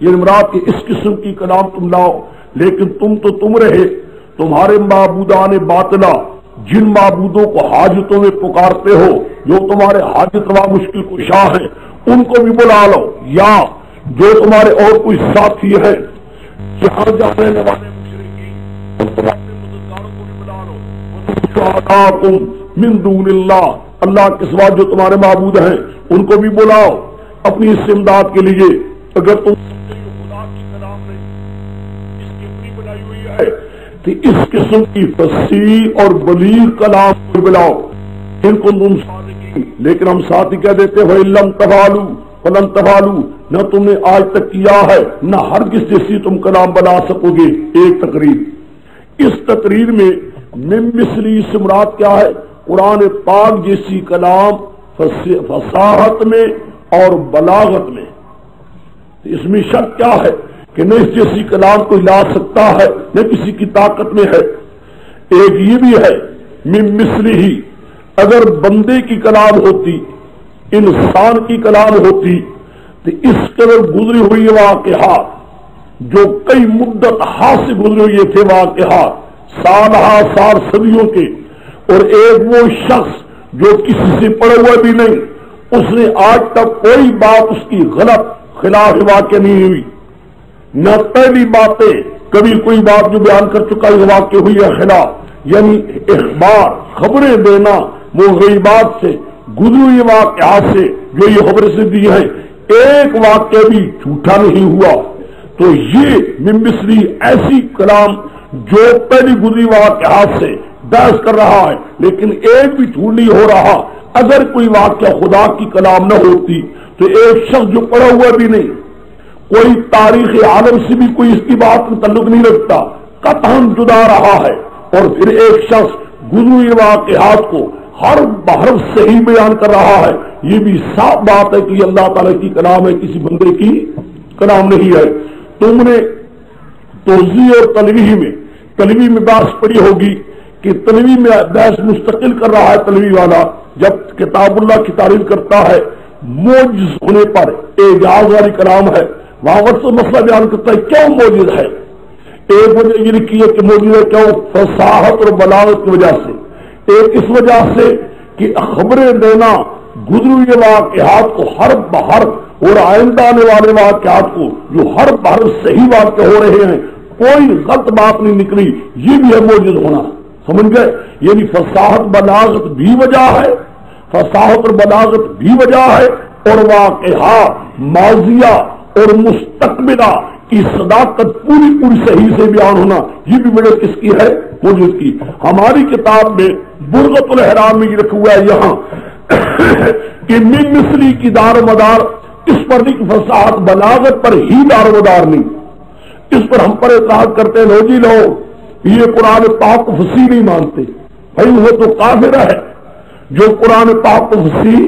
یہ مراد کہ اس قسم کی کلام تم لاؤ، لیکن تم رہے، تمہارے معبودان باطلہ جن معبودوں کو حاجتوں میں پکارتے ہو، جو تمہارے حاجت روا مشکل کشا ہیں، ان کو بھی بلا لو، یا جو تمہارے اور کوئی ساتھی ہے جہاں جانے والے مشرکین، ان تمہارے مددگاروں کو بھی بلا لو، شہداءکم من دون اللہ، اللہ کے سوا جو تمہارے معبود ہیں ان کو بھی بلاؤ اپنی اس امداد کے لیے، اگر تم خدا کی کلام نہیں اس کی اپنی بنائی ہوئی ہے تو اس قسم کی فصیح اور بلیغ کلام کو بلاؤ ان کو تم صادقین، لیکن ہم ساتھ ہی کہہ دیتے ہو لم تفعلوا فلن تفعلوا، نہ تم نے آج تک کیا ہے نہ ہرگز جیسی تم کلام بنا سکو گے۔ ایک تقریر، اس تقریر میں من مثلی سے مراد کیا ہے؟ قرآن پاک جیسی کلام فصاحت میں اور بلاغت میں، اس میں شک کیا ہے کہ نہ اس جیسی کلام کوئی لا سکتا ہے نہ کسی کی طاقت میں ہے۔ ایک یہ بھی ہے من مثلی ہی، اگر بندے کی کلام ہوتی، انسان کی کلام ہوتی تو اس قدر گزری ہوئی واقعات جو کئی مدت ہاتھ سے گزرے ہوئے تھے، واقعات سالہ سال صدیوں کے، اور ایک وہ شخص جو کسی سے پڑھا ہوا بھی نہیں، اس نے آج تک کوئی بات اس کی غلط خلاف واقع نہیں ہوئی، نہ پہلی باتیں کبھی کوئی بات جو بیان کر چکا ہے واقع ہوئی ہے خلاف، یعنی اخبار خبریں دینا وہ غیبات سے گزری ہوئی واقعات سے جو یہ خبریں سے دی ہیں، ایک واقعہ بھی جھوٹا نہیں ہوا، تو یہ من مثلی ایسی کلام جو پہلی گزری واقعات سے بحث کر رہا ہے لیکن ایک بھی جھوٹ نہیں ہو رہا۔ اگر کوئی واقعہ خدا کی کلام نہ ہوتی تو ایک شخص جو پڑھا ہوا بھی نہیں، کوئی تاریخ عالم سے بھی کوئی اس کی بات کا تعلق نہیں رکھتا، قطعاً جدا رہا ہے، اور پھر ایک شخص گزری واقعات کو ہر بحرف صحیح بیان کر رہا ہے، یہ بھی صاف بات ہے کہ یہ اللہ تعالیٰ کی کلام ہے، کسی بندے کی کلام نہیں ہے۔ تم نے توضیح اور تلوی میں بحث پڑی ہوگی کہ تلوی میں بحث مستقل کر رہا ہے تلوی والا، جب کتاب اللہ کی تعریف کرتا ہے موجز ہونے پر اعجاز والی کلام ہے، وہاں وقت مسئلہ بیان کرتا ہے کیوں موجز ہے۔ ایک وجہ یہ لکھی ہے کہ موجز ہے کیوں؟ فصاحت اور بلاغت کی وجہ سے، ایک اس وجہ سے کہ خبریں دینا گزری ہوئے واقعات کو ہر بہر اور آئندہ آنے والے واقعات کو جو ہر بہر صحیح واقع ہو رہے ہیں، کوئی غلط بات نہیں نکلی، یہ بھی ہے موجز ہونا، سمجھ گئے؟ یعنی فصاحت بلاغت بھی وجہ ہے، فصاحت اور بلاغت بھی وجہ ہے، اور واقعات ماضیہ اور مستقبلہ کی صداقت پوری صحیح سے بیان ہونا، یہ بھی وجہ کس کی ہے؟ موجود کی۔ ہماری کتاب میں برغت الاحرام میں یہ رکھا ہوا ہے یہاں کہ من مثلی کی دار و مدار اس پر نہیں، فصاحت بلاغت پر ہی دار و مدار نہیں، اس پر ہم پر اعتراض کرتے ہیں، لو جی لو یہ قرآن پاک کو فصیح نہیں مانتے، بھائی وہ تو کافر ہے جو قرآن پاک کو فصیح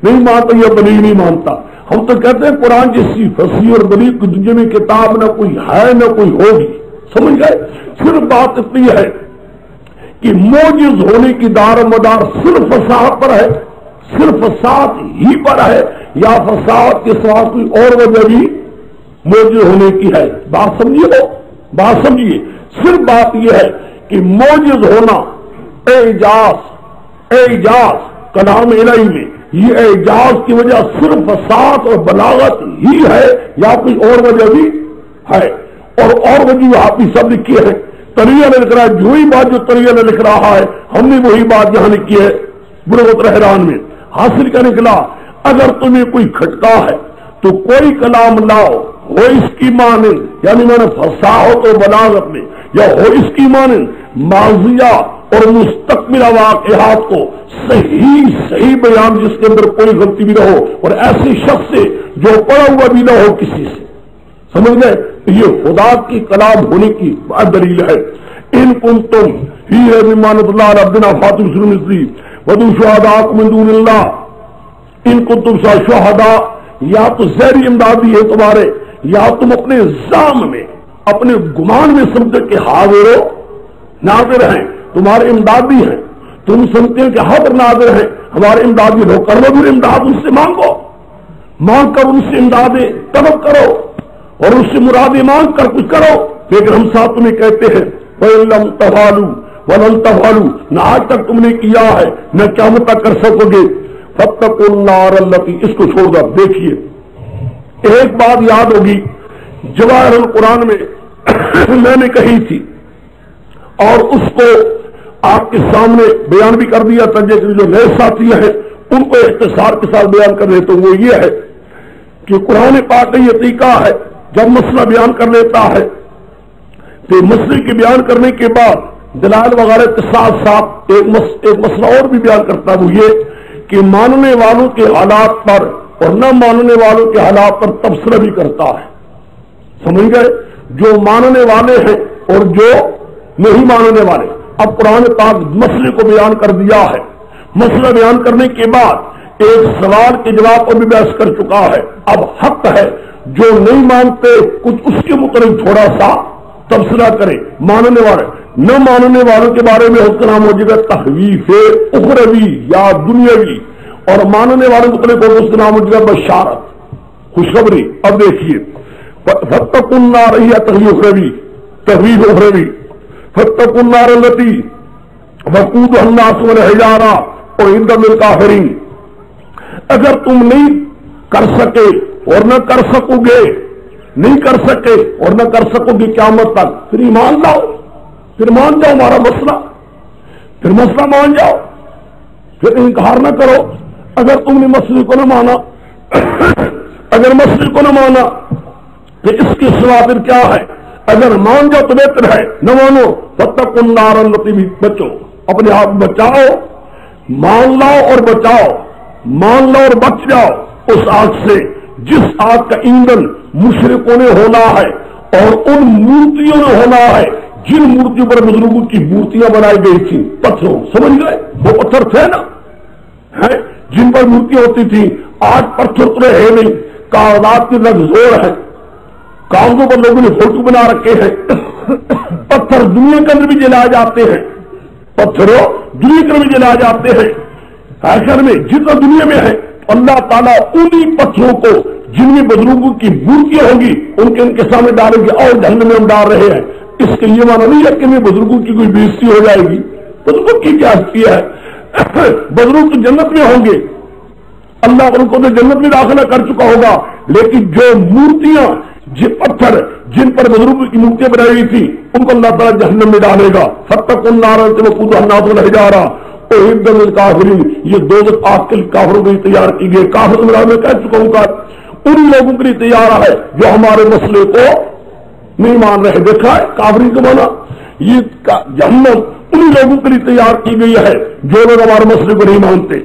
نہیں مانتا یا بلیغ نہیں مانتا۔ ہم تو کہتے ہیں قرآن جیسی فصیح اور بلیغ کی دنیا میں کتاب نہ کوئی ہے نہ کوئی ہوگی، سمجھ گئے؟ صرف بات اتنی ہے کہ موجز ہونے کی دار و مدار صرف فصاحت پر ہے، صرف فصاحت ہی پر ہے، یا فصاحت کے سوا کوئی اور وجہ بھی موجز ہونے کی ہے؟ بات سمجھیے، وہ بات سمجھیے، صرف بات یہ ہے کہ موجز ہونا اعجاز کلام الہی میں، یہ اعجاز کی وجہ صرف فصاحت اور بلاغت ہی ہے یا کوئی اور وجہ بھی ہے؟ اور وجہ وہاں پہ سب لکھی ہے، تریہ نے لکھ رہا ہے، جو ہی بات جو تریہ نے لکھ رہا ہے ہم نے وہی بات یہاں لکھی ہے برغت الاحرام میں۔ حاصل کیا نکلا؟ اگر تمہیں کوئی کھٹکا ہے تو کوئی کلام لاؤ، ہو اس کی مانند، یعنی میں نے فصاحت اور بلاغت میں، یا ہو اس کی مانند ماضیہ اور مستقبل واقعات کو صحیح بیان جس کے اندر کوئی غلطی بھی نہ ہو، اور ایسے شخص سے جو پڑھا ہوا بھی نہ ہو کسی سے، سمجھ گئے؟ یہ خدا کی کلام ہونے کی بات دلیل ہے۔ ان کنتم فی ریب مما نزلنا علی عبدنا فاتوا بسورۃ من مثلہ وادعوا شہداءکم من دون اللہ۔ ان کنتم شہداء، یا تو ظاہری امدادی ہے تمہارے، یا تم اپنے ظن میں اپنے گمان میں سمجھے کہ حاضر ہو، ناظر ہیں، تمہارے امدادی ہیں، تم سمجھتے ہیں کہ حاضر ناظر ہیں، ہمارے امدادی ہو، کرو بھی امداد، ان سے مانگو، مانگ کر ان سے امدادیں طلب کرو اور اس سے مرادیں مانگ کر کچھ کرو۔ لیکن ہم ساتھ تمہیں کہتے ہیں وَإِن لَمْ تَفْعَلُوا وَلَن تَفْعَلُوا، نہ آج تک تم نے کیا ہے نہ قیامت تک کر سکو گے، فَاتَّقُوا النَّارَ الَّتِي، اس کو چھوڑ دو۔ دیکھیے ایک بات یاد ہوگی جواہر القرآن میں میں نے کہی تھی اور اس کو آپ کے سامنے بیان بھی کر دیا تھا، جو نئے ساتھی ہیں ان کو اختصار کے ساتھ بیان کر دیتا ہوں۔ وہ یہ ہے کہ قرآن پاک کا یہ طریقہ ہے، جب مسئلہ بیان کر لیتا ہے تو مسئلے کے بیان کرنے کے بعد دلائل وغیرہ کے ساتھ ساتھ ایک مسئلہ اور بھی بیان کرتا ہے، وہ یہ کہ ماننے والوں کے حالات پر اور نہ ماننے والوں کے حالات پر تبصرہ بھی کرتا ہے، سمجھ گئے؟ جو ماننے والے ہیں اور جو نہیں ماننے والے۔ اب قرآن پاک مسئلے کو بیان کر دیا ہے، مسئلہ بیان کرنے کے بعد ایک سوال کے جواب پر بھی بحث کر چکا ہے۔ اب حق ہے جو نہیں مانتے کچھ اس کے متعلق تھوڑا سا تبصرہ کرے، ماننے والے نہ ماننے والوں کے بارے میں اس کا نام ہو جائے گا تخویف اخروی یا دنیاوی، اور ماننے والوں کے متعلق اس کا نام ہو جائے گا بشارت، خوشخبری۔ اب دیکھیے فاتقوا النار، تخویف اخروی، فاتقوا النار التي وقودها الناس والحجارہ اعدت للکافرین۔ اگر تم نہیں کر سکے اور نہ کر سکو گے، نہیں کر سکے اور نہ کر سکو گے قیامت تک، پھر ایمان لاؤ، پھر مان جاؤ ہمارا مسئلہ، پھر مسئلہ مان جاؤ، پھر انکار نہ کرو۔ اگر تم نے مسئلے کو نہ مانا اگر مسئلے کو نہ مانا تو اس کے سوا پھر کیا ہے؟ اگر مان جاؤ تو بہتر ہے، نہ مانو فاتقوا النار التي، بچو، اپنے آپ بچاؤ، مان لاؤ اور بچاؤ، مان لو اور بچ جاؤ اس آگ سے جس آگ کا ایندھن مشرکوں نے ہونا ہے اور ان مورتیوں نے ہونا ہے جن مورتیوں پر بزرگوں کی مورتیاں بنائی گئی تھی، پتھروں، سمجھ گئے؟ وہ پتھر تھے نا جن پر مورتیاں ہوتی تھی، آج پتھر تو ہے نہیں، کاغذات کی لگ زور ہے، کاغذوں پر لوگوں نے فوٹو بنا رکھے ہیں۔ پتھر دنیا کے اندر بھی جلائے جاتے ہیں، پتھروں دنیا کے اندر بھی جلائے جاتے ہیں، آخر میں جتنا دنیا میں ہے اللہ تعالیٰ انہی پتھروں کو جن میں بزرگوں کی مورتیاں ہوں گی ان کے سامنے ڈالیں گے، اور جہنم میں ہم ڈال رہے ہیں۔ اس کے یہ معنی نہیں ہے کہ میں بزرگوں کی کوئی بےزتی ہو جائے گی، بزرگوں کی کیا حیثیت ہے؟ بزرگ تو جنت میں ہوں گے، اللہ ان کو تو جنت میں داخلہ کر چکا ہوگا، لیکن جو مورتیاں پتھر جن پر بزرگوں کی مورتیاں بنائی ہوئی تھی ان کو اللہ تعالیٰ جہنم میں ڈالے گا۔ فاتقوا النار التي وقودها الناس والحجارہ اعدت للکافرین، یہ دوزخ آگ کے کافروں کے لیے تیار کی گئی۔ کافر میں کہہ چکا ہوں کہ ان لوگوں کے لیے تیار ہے جو ہمارے مسئلے کو نہیں مان رہے۔ دیکھا ہے کافری کو مانا، یہ جہنم ان لوگوں کے لیے تیار کی گئی ہے جو لوگ ہمارے مسئلے کو نہیں مانتے۔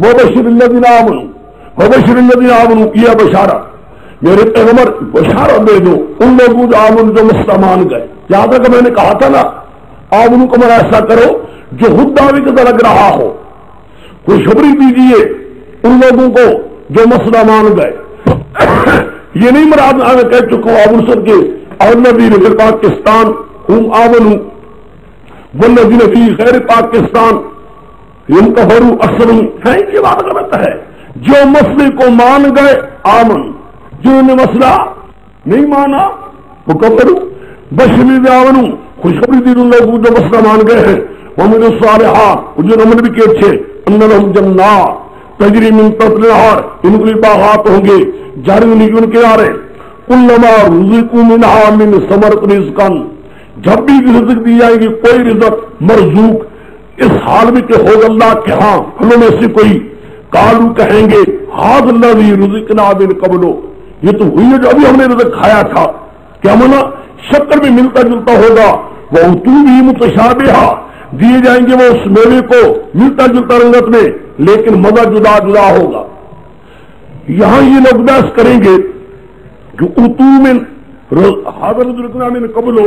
وبشر الذین آمنوا، یہ بشارت میرے پیغمبر بشارت دے دو ان لوگوں جو آمن جو مسئلہ مان گئے۔ یاد ہے کہ میں نے کہا تھا نا آمن کو میں ایسا کرو جو خود دعوی کا لگ رہا ہو، خوشخبری دیجیے ان لوگوں کو جو مسئلہ مان گئے۔ یہ نہیں مراد میں کہہ چکا ہوں ابو سب کے الذین فی پاکستان ہم آمنوا والذین فی غیر پاکستان ہم کفروا اکثر ہے، یہ بات غلط ہے۔ جو مسئلے کو مان گئے آمن، جنہوں نے مسئلہ نہیں مانا وہ کفروا۔ بشر آمنوا، خوشخبری دی ان لوگوں جو مسئلہ مان گئے ہیں، وعملوا الصالحات، جو عمل بھی کیے اچھے، ان لهم جنات تجری من تحتها الانہار، ان کے لیے باغات ہوں گے جاری ہوگی ان کے کنارے۔ کلما رزقوا منها من ثمرۃ رزقا، جب بھی رزق دی جائے گی کوئی رزق مرزوق اس حال میں کہ ہوگا اللہ کے ہاں پھلوں میں سے کوئی، قالوا کہیں گے ھذا الذی رزقنا من قبل، یہ تو ہوئی ہے جو ابھی ہم نے رزق کھایا تھا۔ کیا مانا؟ شکل میں ملتا جلتا ہوگا، وَأُتُوا بِهِ مُتَشَابِهًا، دیے جائیں گے وہ اس میوے کو ملتا جلتا رنگت میں، لیکن مزہ جدا جدا ہوگا۔ یہاں یہ لوگ بحث کریں گے کہ اتو من حاضر رزقنا من قبل،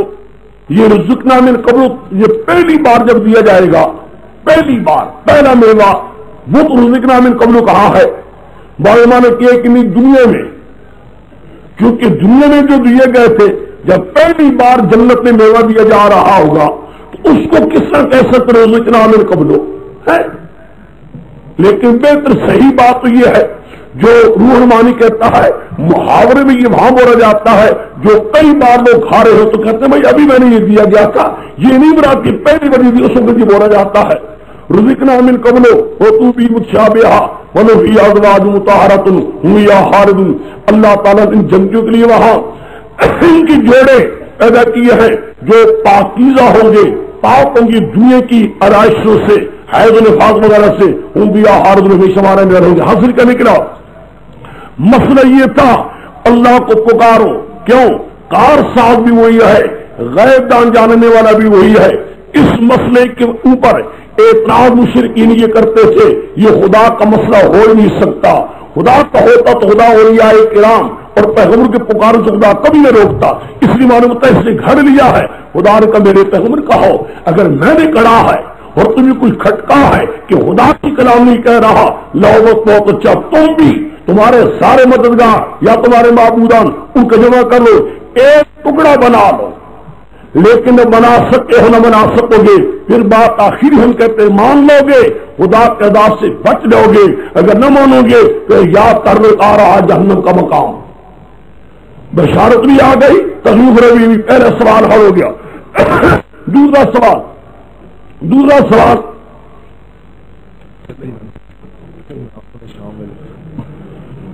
یہ رزقنا من قبل یہ پہلی بار جب دیا جائے گا، پہلی بار پہلا میوہ وہ رزقنا من قبل کہاں ہے؟ بعض نے کیا کہ نہیں دنیا میں، کیونکہ دنیا میں جو دیے گئے تھے جب پہلی بار جنت میں میوہ دیا جا رہا ہوگا تو اس کو کس طرح کہہ سکتے رزقنا من قبل ہے؟ لیکن بہتر صحیح بات تو یہ ہے جو روح المانی کہتا ہے، محاورے میں یہ وہاں بولا جاتا ہے جو کئی بار لوگ کھا رہے ہو تو کہتے ہیں بھائی ابھی میں نے یہ دیا گیا تھا، یہ نہیں مراد کہ پہلی بار دی، اس وقت یہ بولا جاتا ہے رزقنا من قبل وتو بی متشابہا ولو فی ازواج مطہرۃ هم یا خالدون۔ اللہ تعالیٰ ان جنتیوں کے لیے وہاں ان کی جوڑے پیدا کیے ہیں جو پاکیزہ ہوں گے، پاک ہوں گی دنیا کی آرائشوں سے، حیض و نفاس وغیرہ سے، هم یا خالدون ہمیشہ ہمارے اندر رہیں گے۔ حاصل کرنے کے لیے مسئلہ یہ تھا اللہ کو پکارو، کیوں؟ کار صاحب بھی وہی ہے، غیب دان جاننے والا بھی وہی ہے۔ اس مسئلے کے اوپر اعتراض مشرکین یہ کرتے تھے یہ خدا کا مسئلہ ہو ہی نہیں سکتا، خدا کا ہوتا تو خدا اولیاء کرام اور پیغمبر کے پکاروں سے خدا کبھی نہ روکتا، اس لیے معلوم ہوتا ہے اس نے گھڑ لیا ہے۔ خدا نے کہا میرے پیغمبر کہو اگر میں نے کڑا ہے اور تمہیں کچھ کھٹکا ہے کہ خدا کی کلام نہیں کہہ رہا، لو بہت اچھا، تم بھی تمہارے سارے مددگار یا تمہارے معبودان ان کو جمع کر لو، ایک ٹکڑا بنا لو، لیکن نہ بنا سکتے ہو نہ بنا سکو گے، پھر بات آخری ہم کہتے ہیں مان لو گے خدا کے عذاب سے بچ جاؤ گے، اگر نہ مانو گے تو یاد کر آ رہا جہنم کا مقام۔ بشارت بھی آ گئی، تخلیق روی بھی، پہلا سوال حل ہو گیا۔ دوسرا سوال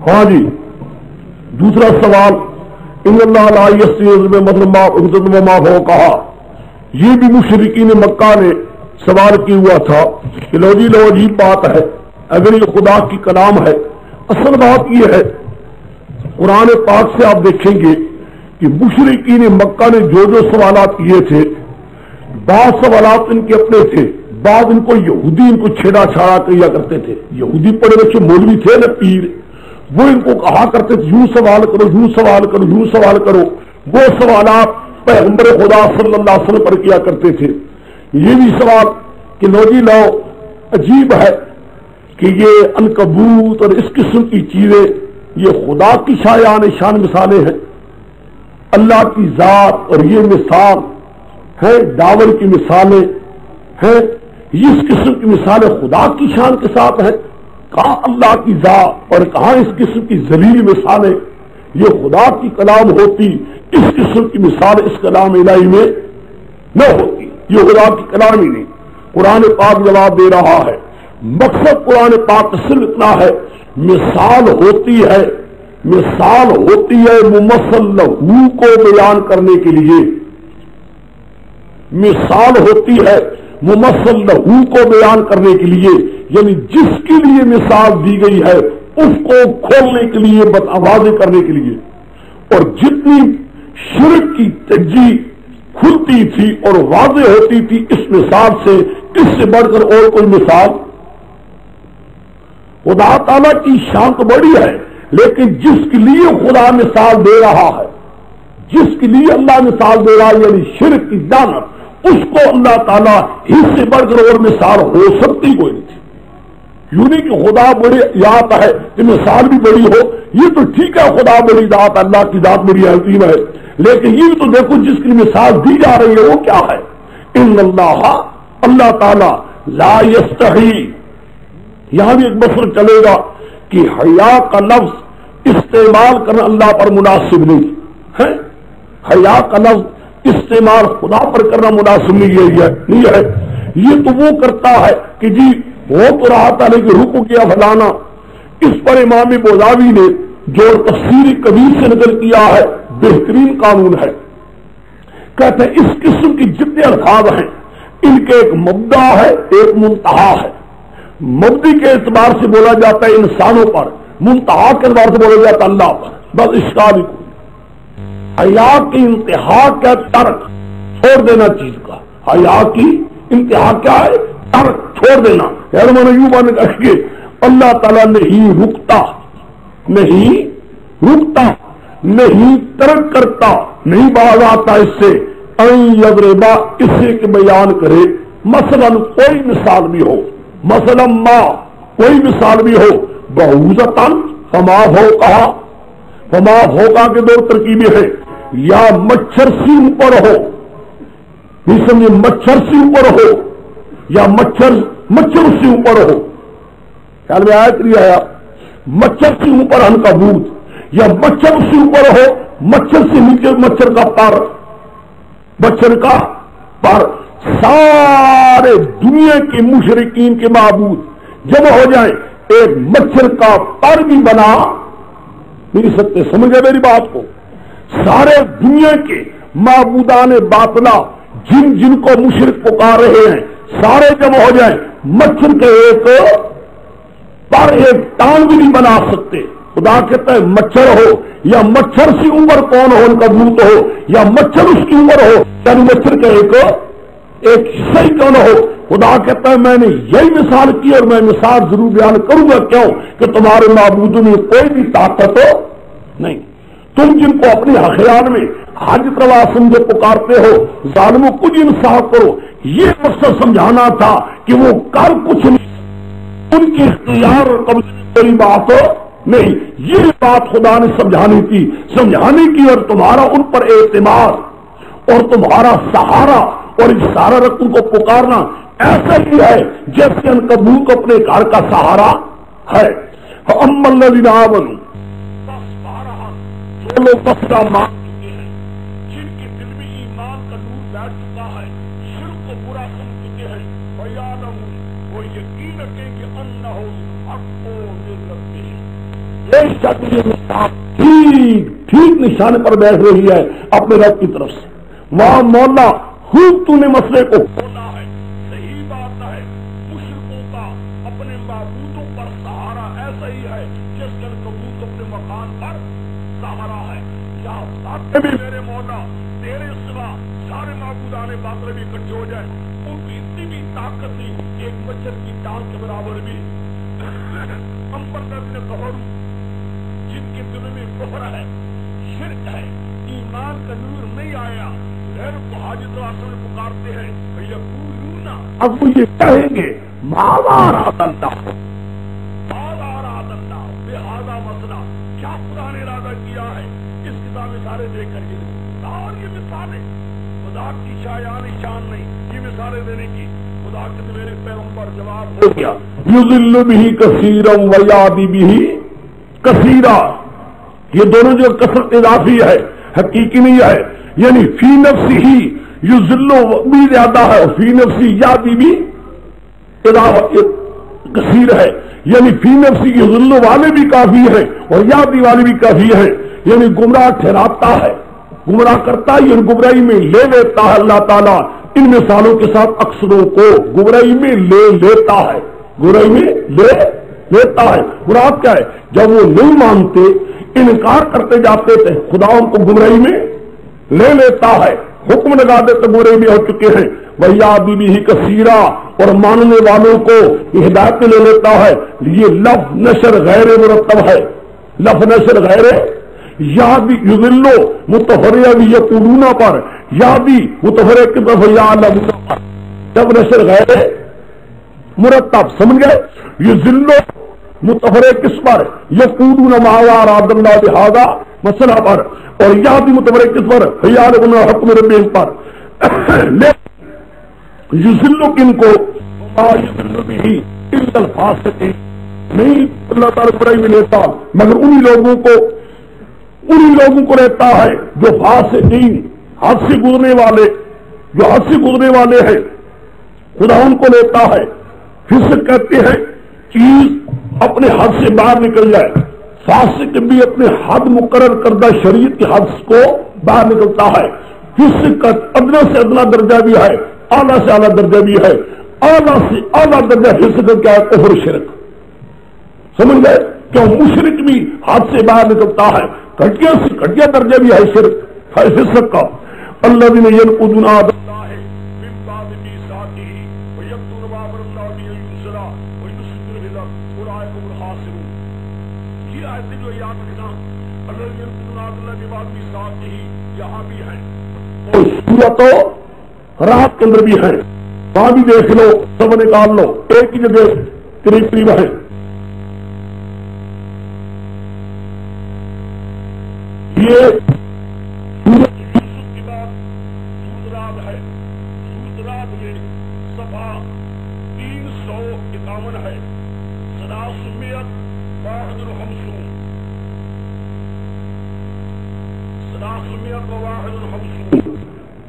ہاں جی، دوسرا سوال ان اللہ لا یستیز میں مطلب معاف ہو کہا، یہ بھی مشرکین مکہ نے سوال کیا ہوا تھا کہ لو جی لو عجیب بات ہے اگر یہ خدا کی کلام ہے۔ اصل بات یہ ہے قرآن پاک سے آپ دیکھیں گے کہ مشرکین مکہ نے جو جو سوالات کیے تھے، بعض سوالات ان کے اپنے تھے، بعض ان کو یہودی ان کو چھیڑا چھاڑا کیا کرتے تھے، یہودی پڑھے بچے مولوی تھے نا پیر، وہ ان کو کہا کرتے تھے یوں سوال کرو یوں سوال کرو یوں سوال کرو، وہ سوالات پیغمبر خدا صلی اللہ علیہ وسلم پر کیا کرتے تھے۔ یہ بھی سوال کہ لو جی لو عجیب ہے کہ یہ عنکبوت اور اس قسم کی چیزیں یہ خدا کی شایان شان مثالیں ہیں، اللہ کی ذات اور یہ مثال ہے، داور کی مثالیں ہیں، اس قسم کی مثالیں خدا کی شان کے ساتھ ہیں، کہاں اللہ کی ذات اور کہاں اس قسم کی ذلیل مثالیں، یہ خدا کی کلام ہوتی اس قسم کی مثال اس کلام الہی میں نہ ہوتی، یہ خدا کی کلام ہی نہیں۔ قرآن پاک جواب دے رہا ہے، مقصد قرآن پاک کا صرف اتنا ہے مثال ہوتی ہے ممثل لہو کو بیان کرنے کے لیے، مثال ہوتی ہے ممثل لہو کو بیان کرنے کے لیے، یعنی جس کے لیے مثال دی گئی ہے اس کو کھولنے کے لیے واضح کرنے کے لیے، اور جتنی شرک کی تجزیہ کھلتی تھی اور واضح ہوتی تھی اس مثال سے، اس سے بڑھ کر اور کوئی مثال خدا تعالیٰ کی شان تو بڑی ہے، لیکن جس کے لیے خدا مثال دے رہا ہے، جس کے لیے اللہ مثال دے رہا ہے یعنی شرک کی دانت، اس کو اللہ تعالیٰ اس سے بڑھ کر اور مثال ہو سکتی کوئی نہیں تھی۔ یوں نہیں کہ خدا بڑی ذات ہے کہ مثال بھی بڑی ہو، یہ تو ٹھیک ہے خدا بڑی ذات، اللہ کی ذات بڑی عظیم ہے، لیکن یہ تو دیکھو جس کی مثال دی جا رہی ہے وہ کیا ہے؟ ان اللہ تعالیٰ لا یستحی، یہاں بھی ایک مسئلہ چلے گا کہ حیا کا لفظ استعمال کرنا اللہ پر مناسب نہیں ہے، حیا کا لفظ استعمال خدا پر کرنا مناسب نہیں ہے، یہ تو وہ کرتا ہے کہ جی وہ تو رہا تھا لیکن رکو کیا فلانا۔ اس پر امام بوزاوی نے جو تفسیر کبیر سے نقل کیا ہے بہترین قانون ہے، کہتے ہیں اس قسم کی جتنے الفاظ ہیں ان کے ایک مبدا ہے ایک منتہا ہے، مبدی کے اعتبار سے بولا جاتا ہے انسانوں پر، منتہا کے اعتبار سے بولا جاتا ہے اللہ پر، بس اشکال ہی کوئی۔ حیا کی انتہا کا ترک چھوڑ دینا چیز کا، حیا کی انتہا کیا ہے؟ ترک، چھوڑ دینا. میں یوں مان کہ اللہ تعالیٰ نہیں رکتا، نہیں ترک کرتا، نہیں باز آتا اس سے. یضربا اسے کے بیان کرے، مثلا کوئی مثال بھی ہو، مثلا ما کوئی مثال بھی ہو، بعوضتاً فما فوقہا، فما فوقہا کے دو ترکیبیں ہیں، یا مچھر سے اوپر ہو، نہیں سمجھے، مچھر سے اوپر ہو یا مچھر سے اوپر ہو. خیال میں آیت نہیں آیا؟ مچھر سے اوپر عنکبوت، یا مچھر سے اوپر ہو، مچھر سے نیچے مچھر کا پر، مچھر کا پر. سارے دنیا کے مشرکین کے معبود جمع ہو جائیں، ایک مچھر کا پر بھی بنا نہیں سکتے. سمجھ گئے میری بات کو؟ سارے دنیا کے معبودان باطلا جن کو مشرک پکار رہے ہیں، سارے جمع ہو جائیں، مچھر کے ایک پر، ایک ٹانگ بھی نہیں بنا سکتے. خدا کہتا ہے مچھر ہو یا مچھر سے اوپر کون ہو، ان کا بھوت ہو یا مچھر اس کی اوپر ہو، یعنی مچھر کا ایک حصہ ہی کون ہو. خدا کہتا ہے میں نے یہی مثال کی اور میں مثال ضرور بیان کروں گا. کیوں کہ تمہارے معبودوں میں کوئی بھی طاقت ہو نہیں. تم جن کو اپنے خیال میں حج روا سمجھے پکارتے ہو، ظالموں کچھ انصاف کرو. یہ مقصد سمجھانا تھا کہ وہ کر کچھ نہیں، ان کے اختیار اور قبضے میں کوئی بات ہو نہیں. یہ بات خدا نے سمجھانے کی اور تمہارا ان پر اعتماد اور تمہارا سہارا اور اشارہ رکھ ان کو پکارنا ایسا ہی ہے جیسے عنکبوت اپنے گھر کا سہارا ہے. اما الذین آمنوا، جو لوگ بسا مان چکے ہیں، جن کے دل میں ایمان کا نور بیٹھ چکا ہے، شرک کو برا سمجھ چکے ہیں، وَيَعْلَمُونَ، وہ یقین رکھیں کہ انہ الحق من ربہم، بے شک یہ مثال ٹھیک نشانے پر بیٹھ رہی ہے اپنے رب کی طرف سے. وہاں مولا خوب تو نے مسئلے کو کھولا ہے. صحیح بات ہے، مشرکوں کا اپنے معبودوں پر سہارا ایسا ہی ہے جس کے عنکبوت اپنے مکان پر سہارا ہے. یا ساتھ بھی میرے مولا تیرے سوا سارے معبودان باطل بھی اکٹھے ہو جائیں، ان کی اتنی بھی طاقت نہیں کہ ایک مچھر کی ٹانگ کے برابر بھی. امبر نے کفر، جن کے دل میں کفر ہے، شرک ہے، ایمان کا نور نہیں آیا، غیر کو حاجت راستے میں پکارتے ہیں. یقولون، اب وہ یہ کہیں گے ماذا اراد اللہ، ماذا اراد اللہ بہذا مسئلہ، کیا خدا نے ارادہ کیا ہے اس کتاب میں سارے دیکھ کر کے. اور یہ مثالیں خدا کی شایان شان نہیں، یہ مثالیں دینے کی. خدا کے میرے پیغمبر جواب ہو گیا، یضل بہ کثیرا ویہدی بہ کثیرا. یہ دونوں جو کثرت اضافی ہے، حقیقی نہیں ہے. یعنی فی نفسی ہی یضل بھی زیادہ ہے اور فی نفسی یہدی بھی کثیر ہے. یعنی فی نفسی یضل والے بھی کافی ہیں اور یہدی والے بھی کافی ہیں. یعنی گمراہ ٹھہراتا ہے، گمراہ کرتا ہے، یعنی گمراہی میں لے لیتا ہے. اللہ تعالیٰ ان مثالوں کے ساتھ اکثروں کو گمراہی میں لے لیتا ہے، گمراہی میں لے لیتا ہے. مراد کیا ہے؟ جب وہ نہیں مانتے، انکار کرتے جاتے تھے، خدا ان کو گمراہی میں لے لیتا ہے، حکم لگا دیتے گمراہی میں ہو چکے ہیں. وَيَعْدِي بِهِ كَثِيرًا، اور ماننے والوں کو ہدایت لے لیتا ہے. یہ لفظ نشر غیر مرتب ہے، لفظ نشر غیر یادی یضلو متفرع بھی یقولون پر، یادی متفرع کی طرف یعلم پر، جب نشر غیر مرتب. سمجھ گئے؟ یضلو متفرع کس پر؟ یقولون ماذا اراد اللہ بہذا مسئلہ پر، اور یادی متفرع کس پر؟ یعلم حکم ربہم پر. یضل کن کو؟ ما یضل بہ الا الفاسقین، نہیں اللہ تعالیٰ برائی میں لیتا مگر انہی لوگوں کو لیتا ہے جو فاسقین، حد سے گزرنے والے، جو حد سے گزرنے والے ہیں، خدا ان کو لیتا ہے. فسق کہتے ہیں چیز اپنے حد سے باہر نکل جائے. فاسق بھی اپنے حد مقرر کردہ شریعت کی حد کو باہر نکلتا ہے. فسق کا ادنا سے ادنا درجہ بھی ہے، اعلیٰ سے اعلیٰ درجہ بھی ہے. اعلیٰ سے اعلیٰ درجہ فسق کیا ہے؟ کفر شرک. سمجھ گئے؟ کیوں مشرک بھی حد سے باہر نکلتا ہے، گھٹیا سے گھٹیا درجہ بھی ہے شرک فسق کا. الذین ینقضون عہد اللہ من بعد میثاقہ، یسرا ویسر الہدر اولئک هم الخاسرون. یہ آیتیں جو یاد رکھنا الذین یذکرون اللہ ببعض میثاقہ یہاں بھی ہیں اور سورت رات کے اندر بھی ہیں. وہاں بھی دیکھ لو, سب نکال لو, ایک ہی جگہ قریب قریب ہے. یہ سورت یوسف کے بعد سورت رات ہے. سورت رات میں صفحہ 351 ہے.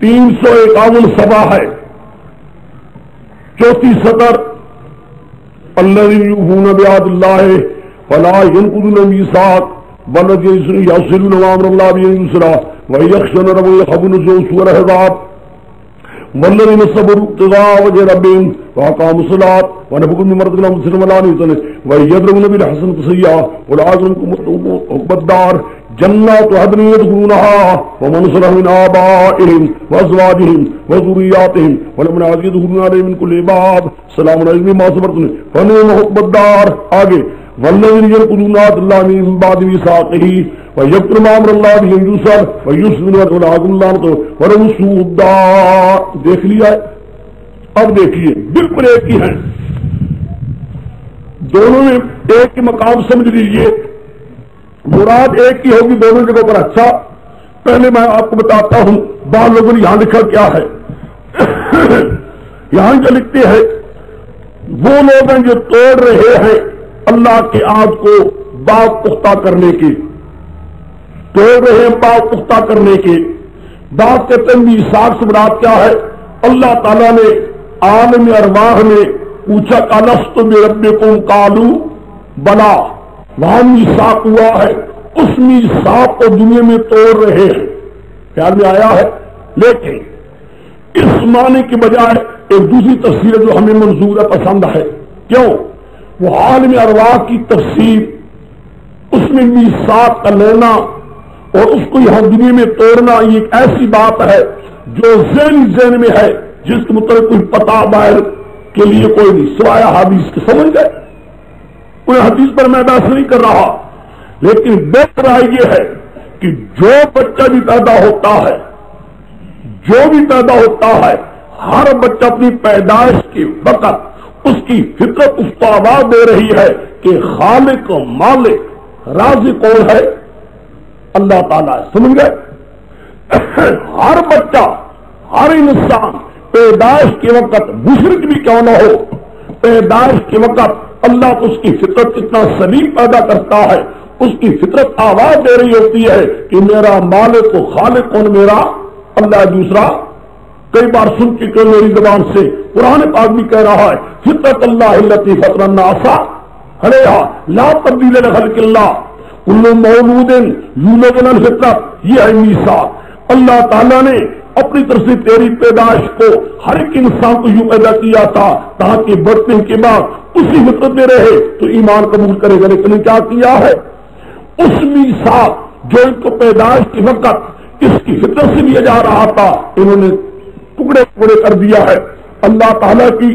351 صفحہ ہے. چوتھی سطر الذین یوفون بعہد اللہ ولا ینقضون المیثاق والذین یصلون ما امر اللہ به ان یوصل ویخشون ربهم ويخافون سوء الحساب والذین صبروا ابتغاء وجه ربهم واقاموا الصلاة ونفقوا مما رزقناهم سرا وعلانية ويدرؤون بالحسنة السيئة والعاقبة عقبى الدار جنات عدن يدخلونها ومن صلح من آبائهم وأزواجهم وذرياتهم ولمن يدخلون عليهم من كل باب سلام عليكم بما صبرتم فنعم عقبى الدار. آگے والذين ينقضون عهد الله من بعد ميثاقه ويكتمون ما امر الله به ان يوصل ويفسدون ويعصون الله ولهم سوء الدار. دیکھ لیا ہے. اب دیکھیے بالکل ایک ہی ہیں دونوں میں, ایک ہی مقام سمجھ لیجیے, مراد ایک ہی ہوگی دونوں جگہوں پر. اچھا پہلے میں آپ کو بتاتا ہوں بعض لوگوں نے یہاں لکھا کیا ہے. یہاں جو لکھتے ہیں وہ لوگ ہیں جو توڑ رہے ہیں اللہ کے عہد کو باغ پختہ کرنے کی, توڑ رہے ہیں باغ پختہ کرنے کی. باغ کے تنبی ساخ سے مراد کیا ہے؟ اللہ تعالیٰ نے عالم ارواح میں پوچھا الست بربکم قالوا بلا, وہاں میثاق ہوا ہے, اس میثاق کو دنیا میں توڑ رہے ہیں. خیال میں آیا ہے. لیکن اس معنی کے بجائے ایک دوسری تفسیر جو ہمیں منظور ہے, پسند ہے. کیوں؟ وہ عالم ارواح کی تفسیر, اس میں میثاق کا لینا اور اس کو یہاں دنیا میں توڑنا, یہ ایک ایسی بات ہے جو ذہن میں ہے جس کے مطلب کوئی پتہ باہر کے لیے کوئی نہیں سوائے حدیث کے. سمجھ گئے؟ کوئی حدیث پر میں بحث نہیں کر رہا, لیکن بہتر رائے یہ ہے کہ جو بچہ بھی پیدا ہوتا ہے, جو بھی پیدا ہوتا ہے, ہر بچہ اپنی پیدائش کے وقت اس کی فطرت اس کو آواز دے رہی ہے کہ خالق و مالک رازق کون ہے؟ اللہ تعالیٰ ہے. سمجھ گئے؟ ہر بچہ, ہر انسان پیدائش کے وقت مشرک بھی کیوں نہ ہو, پیدائش کے وقت اللہ کو اس کی فطرت اتنا سلیم پیدا کرتا ہے, اس کی فطرت آواز دے رہی ہوتی ہے کہ میرا مالک و خالق کون؟ میرا اللہ. دوسرا کئی بار سن چکے میری زبان سے, قرآن پاک بھی کہہ رہا ہے فطرت اللہ التی فطر الناس علیہا لا تبدیل لخلق اللہ کل مولود یولد علی الفطرت. یہ ہے میثاق. اللہ تعالیٰ نے اپنی طرف سے تیری پیدائش کو ہر ایک انسان کو یوں پیدا کیا تھا تاکہ بڑھنے کے بعد اسی فطرت میں رہے تو ایمان قبول کرے گا. لیکن کیا کیا ہے؟ اس میثاق جو ان کو پیدائش کے وقت اس کی فطرت سے لیا جا رہا تھا, انہوں نے ٹکڑے ٹکڑے کر دیا ہے. اللہ تعالیٰ کی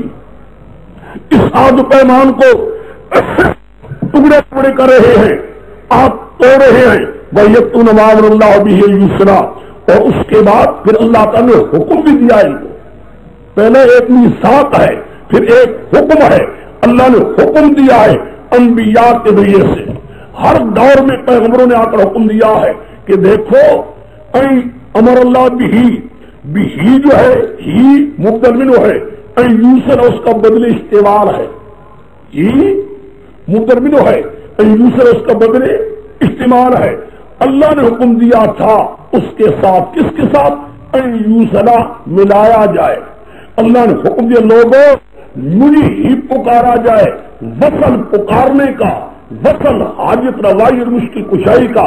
اس عہد و پیمان کو ٹکڑے ٹکڑے کر رہے ہیں, آپ توڑ رہے ہیں. وَيَكْتُونَ مَا أَمَرَ اللَّهُ بِهِ أَن يُوصَلَ, اور اس کے بعد پھر اللہ تعالیٰ نے حکم بھی دیا ان کو. پہلے ایک میثاق ہے, پھر ایک حکم ہے. اللہ نے حکم دیا ہے انبیاء کے ذریعے سے. ہر دور میں پیغمبروں نے آ کر حکم دیا ہے کہ دیکھو امر اللہ بھی جو ہے ہی مبدل منہ ہے, یوسر اس کا بدل استعمال ہے. ہی مبدل منہ ہے, یوسر اس کا بدل استعمال ہے. اللہ نے حکم دیا تھا اس کے ساتھ, کس کے ساتھ؟ یوسلا ملایا جائے. اللہ نے حکم دیا لوگوں مجھے ہی پکارا جائے. وصل پکارنے کا, وصل حاجت روائی اور مشکل کشائی کا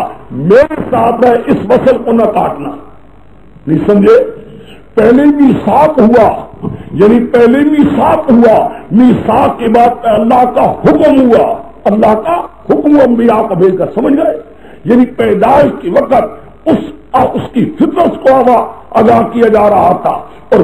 میرے ساتھ ہے, اس وصل کو نہ کاٹنا. نہیں سمجھے؟ پہلے میثاق ہوا, یعنی پہلے میثاق ہوا, میثاق کے بعد اللہ کا حکم ہوا. اللہ کا حکم انبیاء کو بھیج کر. سمجھ گئے؟ یعنی پیدائش کے وقت اس کی فطرت کو آگاہ کیا جا رہا تھا, اور